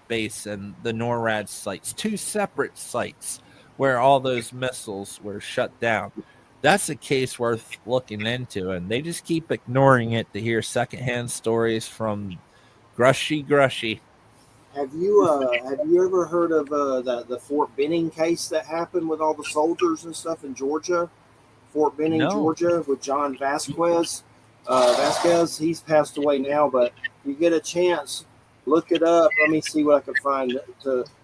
Base and the NORAD sites, 2 separate sites where all those missiles were shut down. That's a case worth looking into, and they just keep ignoring it to hear secondhand stories from Grushy. Have you ever heard of the Fort Benning case that happened with all the soldiers and stuff in Georgia? Fort Benning, no. Georgia, with John Vasquez. Vasquez, he's passed away now, but you get a chance, look it up. Let me see what I can find.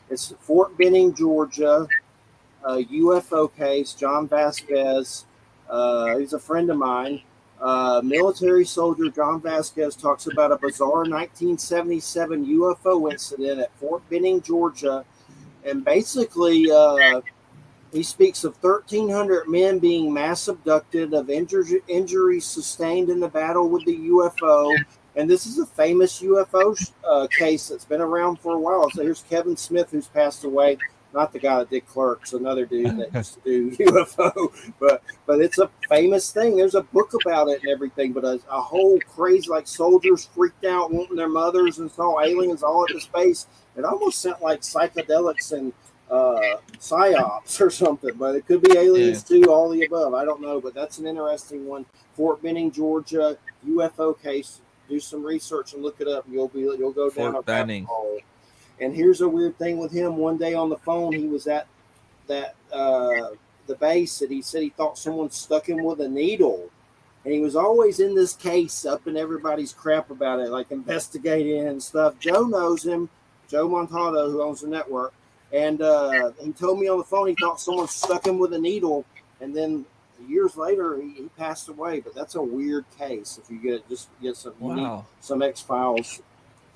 It's Fort Benning, Georgia. UFO case, John Vasquez. He's a friend of mine. Military soldier John Vasquez talks about a bizarre 1977 UFO incident at Fort Benning, Georgia. And basically, he speaks of 1,300 men being mass abducted, of injuries sustained in the battle with the UFO. And this is a famous UFO case that's been around for a while. So here's Kevin Smith, who's passed away. Not the guy that did Clerks, another dude that used to do UFO, but it's a famous thing. There's a book about it and everything, but a whole crazy, like soldiers freaked out wanting their mothers and saw aliens all into space. It almost sounded like psychedelics and psyops or something, but it could be aliens too, all the above. I don't know, but that's an interesting one. Fort Benning, Georgia, UFO case. Do some research and look it up. You'll go down a rabbit hole. And here's a weird thing with him. One day on the phone, he was at the base, and he said he thought someone stuck him with a needle. And he was always in this case up in everybody's crap about it, like investigating and stuff. Joe knows him, Joe Montado, who owns the network. And he told me on the phone he thought someone stuck him with a needle. And then years later, he passed away. But that's a weird case. If you get some X-Files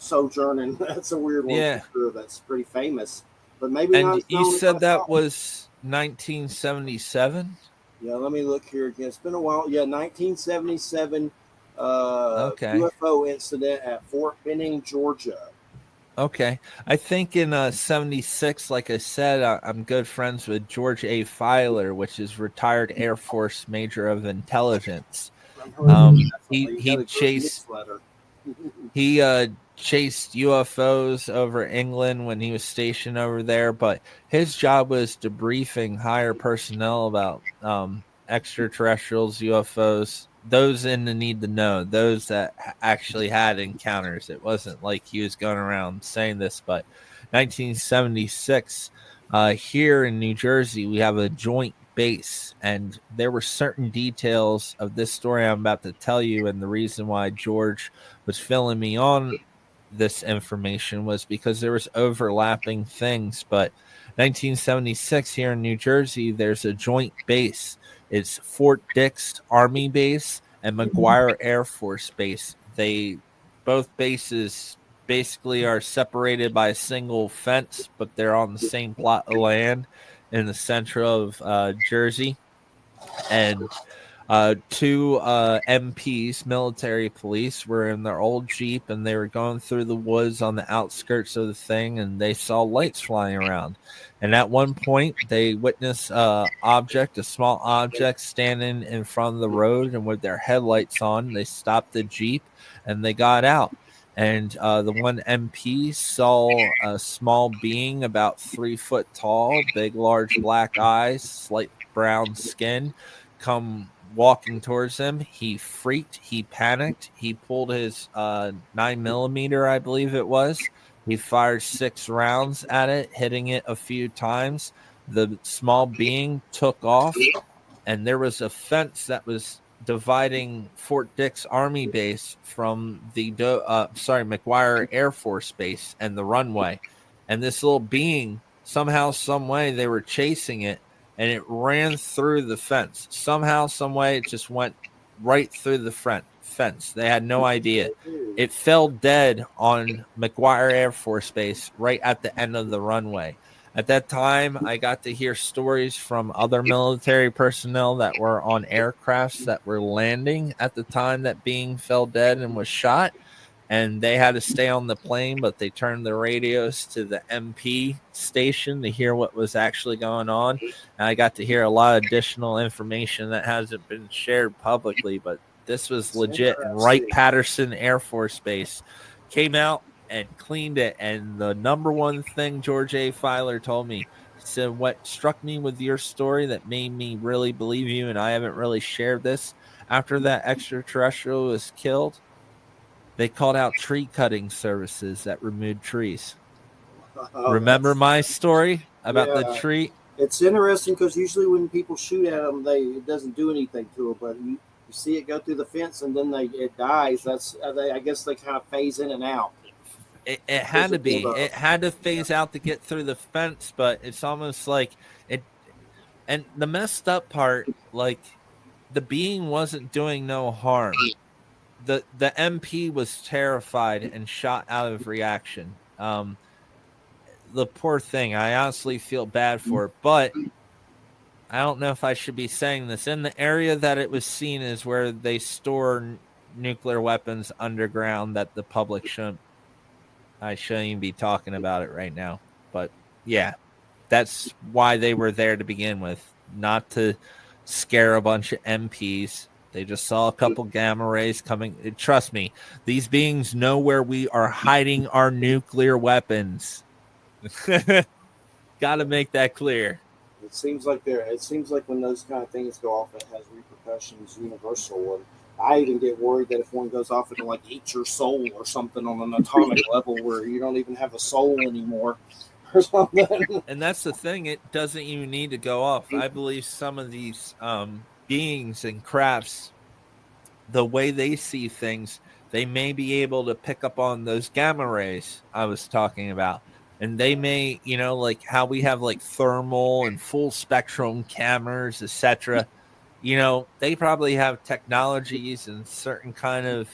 sojourning, that's a weird one. Yeah, for sure. That's pretty famous, but maybe. And not you said that was 1977. Yeah, let me look here again. It's been a while. Yeah, 1977 UFO incident at Fort Benning, Georgia. Okay, I think in 76, like I said, I'm good friends with George A. Filer, which is retired Air Force Major of Intelligence. He chased UFOs over England when he was stationed over there, but his job was debriefing higher personnel about extraterrestrials, UFOs, those in the need to know, those that actually had encounters. It wasn't like he was going around saying this, but 1976, here in New Jersey, we have a joint base, and there were certain details of this story I'm about to tell you, and the reason why George was filling me on this information was because there was overlapping things. But 1976 here in New Jersey, there's a joint base. It's Fort Dix Army Base and McGuire Air Force Base. Both bases basically are separated by a single fence, but they're on the same plot of land in the center of Jersey. And two MPs, military police, were in their old Jeep, and they were going through the woods on the outskirts of the thing, and they saw lights flying around. And at one point, they witnessed a small object standing in front of the road, and with their headlights on, they stopped the Jeep, and they got out. And the one MP saw a small being about 3 foot tall, big, large black eyes, slight brown skin, come walking towards him. He freaked. He panicked. He pulled his 9mm, I believe it was. He fired 6 rounds at it, hitting it a few times. The small being took off, and there was a fence that was dividing Fort Dix Army Base from the McGuire Air Force Base and the runway. And this little being, somehow, some way, they were chasing it, and it ran through the fence. Somehow, some way, it just went right through the fence. They had no idea. It fell dead on McGuire Air Force Base right at the end of the runway. At that time, I got to hear stories from other military personnel that were on aircrafts that were landing at the time that being fell dead and was shot. And they had to stay on the plane, but they turned the radios to the MP station to hear what was actually going on. And I got to hear a lot of additional information that hasn't been shared publicly, but this was legit. And Wright-Patterson Air Force Base came out and cleaned it. And the number one thing George A. Filer told me, he said, what struck me with your story that made me really believe you, and I haven't really shared this, after that extraterrestrial was killed, they called out tree cutting services that removed trees. Remember my story about the tree? It's interesting because usually when people shoot at them, it doesn't do anything to them, but you see it go through the fence and then it dies. I guess they kind of phase in and out. It had to be. It had to phase out to get through the fence, but it's almost like it. And the messed up part, like, the being wasn't doing no harm. The MP was terrified and shot out of reaction. The poor thing, I honestly feel bad for it, but I don't know if I should be saying this. In the area that it was seen is where they store nuclear weapons underground that the public shouldn't. I shouldn't even be talking about it right now. But yeah, that's why they were there to begin with, not to scare a bunch of MPs. They just saw a couple gamma rays coming. Trust me, these beings know where we are hiding our nuclear weapons. Got to make that clear. It seems like when those kind of things go off, it has repercussions universal. And I even get worried that if one goes off, it'll like eat your soul or something on an atomic level where you don't even have a soul anymore or something. And that's the thing. It doesn't even need to go off. I believe some of these beings and crafts, the way they see things, they may be able to pick up on those gamma rays I was talking about. And they may, like how we have like thermal and full spectrum cameras, etc. They probably have technologies and certain kind of,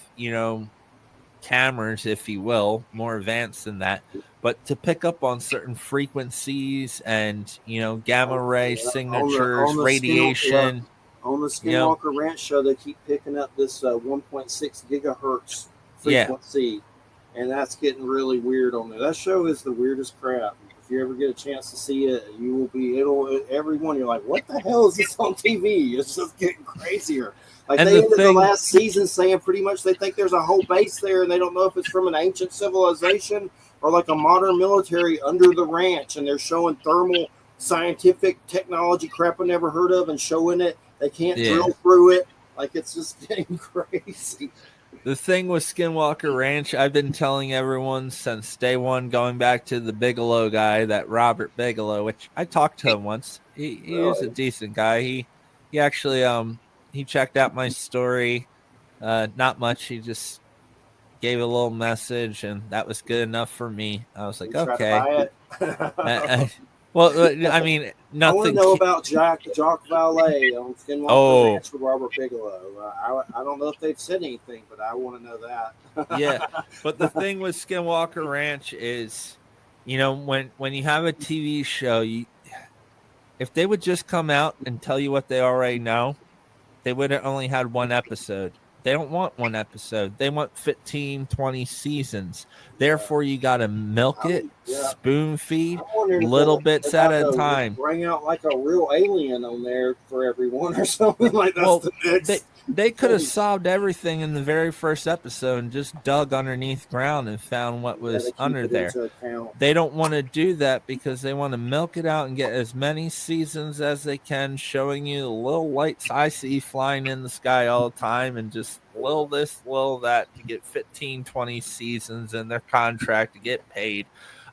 cameras, if you will, more advanced than that. But to pick up on certain frequencies and, gamma ray signatures, radiation. On the Skinwalker Ranch show, they keep picking up this 1.6 gigahertz frequency. And that's getting really weird on there. That show is the weirdest crap. If you ever get a chance to see it, everyone, you're like, what the hell is this on TV? It's just getting crazier. Like, they ended the last season saying pretty much they think there's a whole base there and they don't know if it's from an ancient civilization or like a modern military under the ranch. And they're showing thermal scientific technology crap I never heard of and showing it. They can't drill through it. Like, it's just getting crazy. The thing with Skinwalker Ranch, I've been telling everyone since day one, going back to the Bigelow guy, that Robert Bigelow, which I talked to him once. He was a decent guy. He actually he checked out my story. Not much. He just gave a little message, and that was good enough for me. I was like, okay. Well, I mean, I want to nothing. know about Jock Valet on Skinwalker Ranch with Robert Bigelow. I don't know if they've said anything, but I want to know that. Yeah, but the thing with Skinwalker Ranch is, when you have a TV show, if they would just come out and tell you what they already know, they would have only had one episode. They don't want one episode. They want 15, 20 seasons. Therefore, you got to milk it, spoon feed, little bits at a time. Bring out like a real alien on there for everyone or something like that. Well, they could have solved everything in the very first episode and just dug underneath ground and found what was under there. They don't want to do that because they want to milk it out and get as many seasons as they can, showing you the little lights I see flying in the sky all the time and just little this, little that to get 15, 20 seasons in their contract to get paid.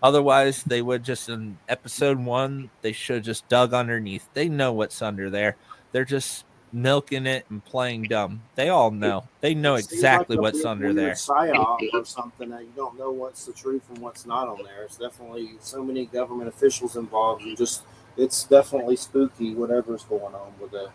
Otherwise, they would just, in episode 1, they should have just dug underneath. They know what's under there. They're just milking it and playing dumb. They all know. They know exactly what's under there. PSYOP or something that you don't know what's the truth and what's not on there. It's definitely so many government officials involved, and just it's definitely spooky whatever's going on with it.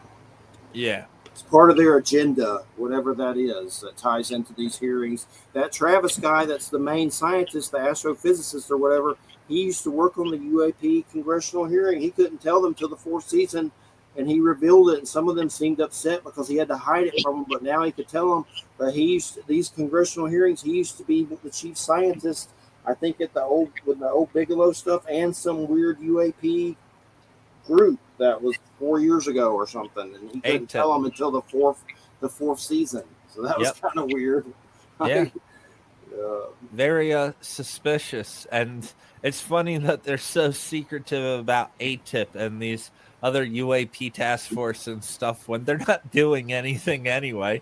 Yeah. It's part of their agenda, whatever that is, that ties into these hearings. That Travis guy, that's the main scientist, the astrophysicist or whatever, he used to work on the UAP congressional hearing. He couldn't tell them till the 4th season, and he revealed it, and some of them seemed upset because he had to hide it from them, but now he could tell them. But these congressional hearings, he used to be the chief scientist, I think, with the old Bigelow stuff, and some weird UAP group that was 4 years ago or something, and he couldn't tell them until the fourth season. So that was kind of weird. Yeah. Very suspicious, and it's funny that they're so secretive about ATIP and these other UAP task force and stuff when they're not doing anything anyway.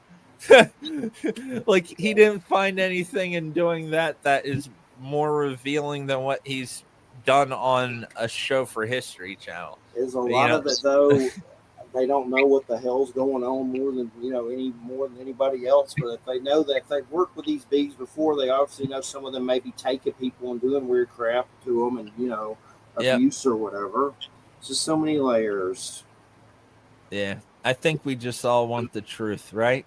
Like, he didn't find anything in doing that is more revealing than what he's done on a show for History Channel. There's a lot of it, though. They don't know what the hell's going on more than anybody else. But if they know that, if they've worked with these bees before, they obviously know some of them may be taking people and doing weird crap to them, and abuse or whatever. It's just so many layers. Yeah, I think we just all want the truth, right?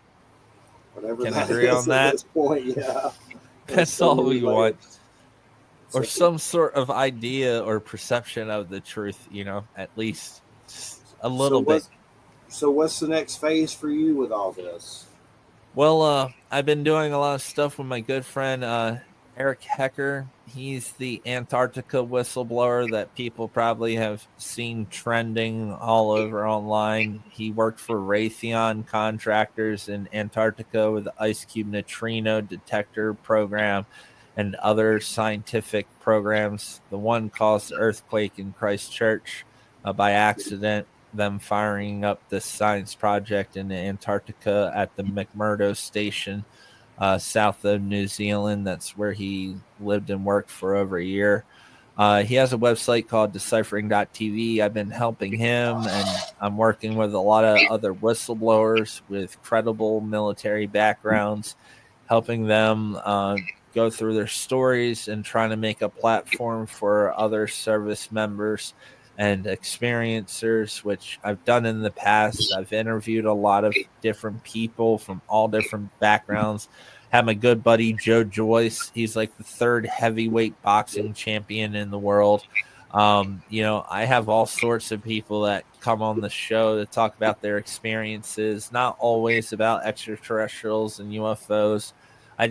Whatever. Can I agree on that? At this point, yeah. That's all we want. Or some sort of idea or perception of the truth, at least just a little bit. So what's the next phase for you with all this? Well, I've been doing a lot of stuff with my good friend Eric Hecker. He's the Antarctica whistleblower that people probably have seen trending all over online. He worked for Raytheon contractors in Antarctica with the Ice Cube Neutrino Detector Program and other scientific programs. The one caused the earthquake in Christchurch by accident, them firing up this science project in Antarctica at the McMurdo Station, south of New Zealand. That's where he lived and worked for over a year. He has a website called deciphering.tv. I've been helping him, and I'm working with a lot of other whistleblowers with credible military backgrounds, helping them go through their stories and trying to make a platform for other service members and experiencers, which I've done in the past. I've interviewed a lot of different people from all different backgrounds. Had my good buddy Joe Joyce. He's like the 3rd heavyweight boxing champion in the world. I have all sorts of people that come on the show to talk about their experiences, not always about extraterrestrials and UFOs. I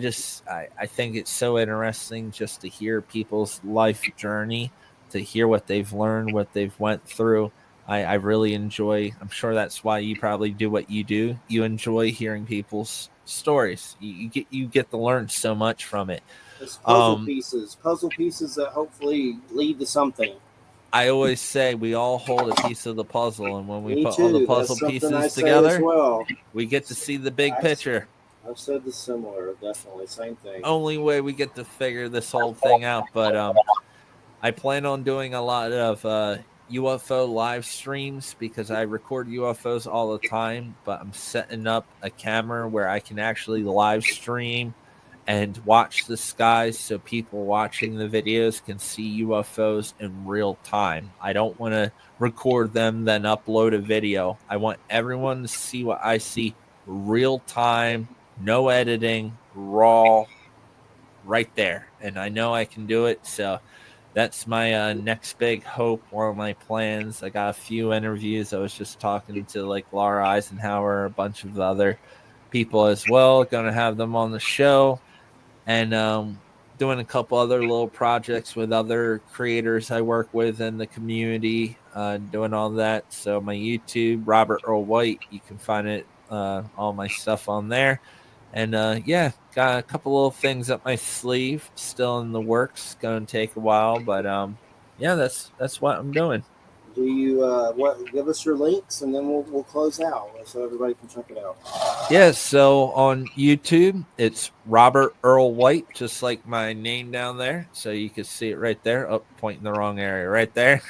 think it's so interesting just to hear people's life journey, to hear what they've learned, what they've went through. I really enjoy. I'm sure that's why you probably do what you do. You enjoy hearing people's stories. You get to learn so much from it. It's puzzle pieces that hopefully lead to something. I always say we all hold a piece of the puzzle, and when we put all the puzzle pieces together, we get to see the big picture. I've said this similar, definitely, same thing. Only way we get to figure this whole thing out, but I plan on doing a lot of UFO live streams because I record UFOs all the time, but I'm setting up a camera where I can actually live stream and watch the skies so people watching the videos can see UFOs in real time. I don't want to record them, then upload a video. I want everyone to see what I see real time, no editing, raw, right there. And I know I can do it. So that's my next big hope, one of my plans. I got a few interviews. I was just talking to like Laura Eisenhower, a bunch of other people as well. Going to have them on the show, and doing a couple other little projects with other creators I work with in the community, doing all that. So my YouTube, Robert Earl White, you can find it, all my stuff on there. And yeah, got a couple little things up my sleeve, still in the works. Going to take a while, but yeah, that's what I'm doing. Do you give us your links and then we'll close out so everybody can check it out. Yeah, so on YouTube, it's Robert Earl White, just like my name down there. So you can see it right there. Oh, pointing the wrong area right there.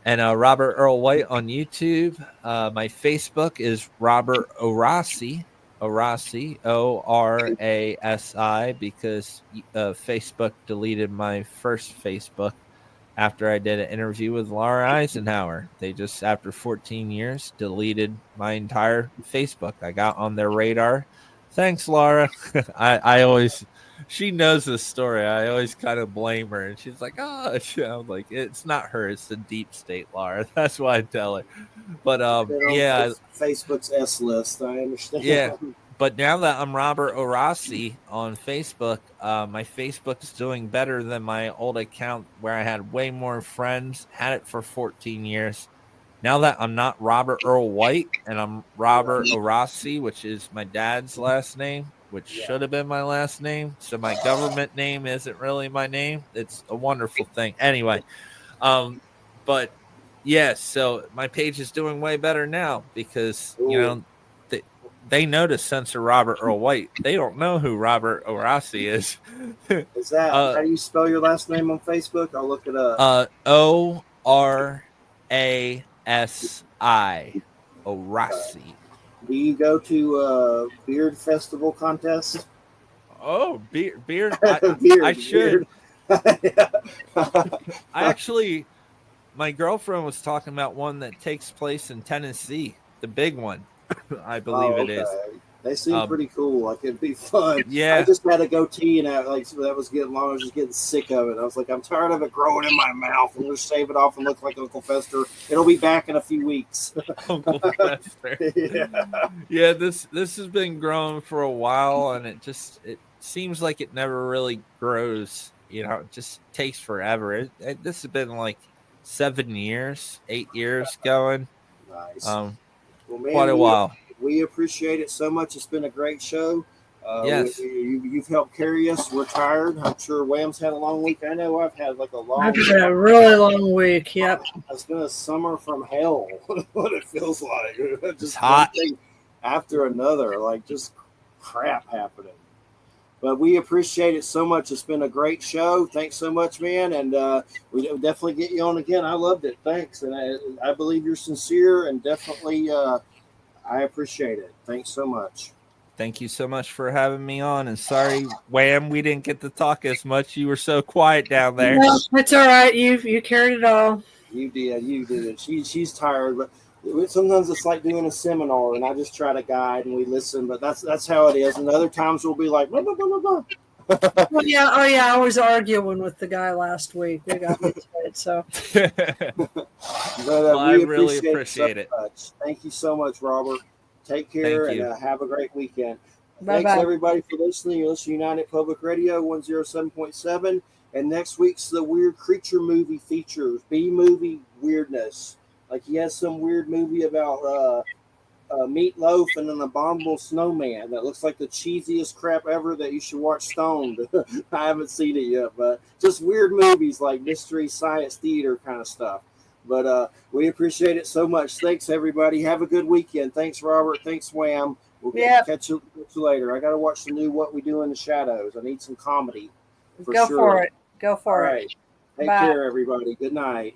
And Robert Earl White on YouTube. My Facebook is Robert Orasi, Orasi, because Facebook deleted my first Facebook after I did an interview with Laura Eisenhower. They just, after 14 years, deleted my entire Facebook. I got on their radar. Thanks, Laura. I always, she knows this story. I always kind of blame her. And she's like, oh, I'm like, it's not her. It's the deep state, Laura. That's why I tell her. But yeah. Facebook's S list. I understand. Yeah. But now that I'm Robert Orasi on Facebook, my Facebook is doing better than my old account where I had way more friends, had it for 14 years. Now that I'm not Robert Earl White and I'm Robert Orasi, which is my dad's last name, which should have been my last name. So my government name isn't really my name. It's a wonderful thing. Anyway, but yeah, so my page is doing way better now because, you know, they know to censor Robert Earl White. They don't know who Robert Orasi is. Is that how do you spell your last name on Facebook? I'll look it up. Orasi. Orasi. Do you go to beard festival contests? Oh, beard. Beard, I should. I actually, my girlfriend was talking about one that takes place in Tennessee, the big one. I believe it is. They seem pretty cool. Like it'd be fun. Yeah. I just had a goatee and that was getting long. I was just getting sick of it. I was like, I'm tired of it growing in my mouth. I'm just shave it off and look like Uncle Fester. It'll be back in a few weeks. Uncle Fester. Yeah. This has been growing for a while, and it seems like it never really grows. You know, it just takes forever. This has been like 8 years going. Nice. Well, man, quite a while. We appreciate it so much. It's been a great show. Yes. You've helped carry us. We're tired. I'm sure Wham's had a long week. I know I've had like a long I've had a really long week. Yep. It's been a summer from hell. What it feels like. Just hot. one thing after another, like just crap happening. But we appreciate it so much. It's been a great show. Thanks so much, man. And we'll definitely get you on again. I loved it. Thanks. And I believe you're sincere and definitely I appreciate it. Thanks so much. Thank you so much for having me on. And sorry, Wham, we didn't get to talk as much. You were so quiet down there. No, it's all right. You carried it all. You did. You did it. She's tired, but sometimes it's like doing a seminar, and I just try to guide and we listen. But that's how it is. And other times we'll be like, blah, blah, blah, blah, blah. Oh yeah. I was arguing with the guy last week. We got into it. So. But, I really appreciate it. Much. Thank you so much, Robert. Take care and have a great weekend. Bye-bye. Thanks everybody for listening. You're listening to United Public Radio 107.7. And next week's the Weird Creature movie features. B-movie weirdness. Like he has some weird movie about meatloaf and an abominable snowman that looks like the cheesiest crap ever that you should watch stoned. I haven't seen it yet, but just weird movies like mystery science theater kind of stuff. But we appreciate it so much. Thanks everybody. Have a good weekend. Thanks Robert. Thanks Wham. We'll catch you later. I got to watch the new What We Do in the Shadows. I need some comedy. Go for it. All right. Take care everybody. Good night.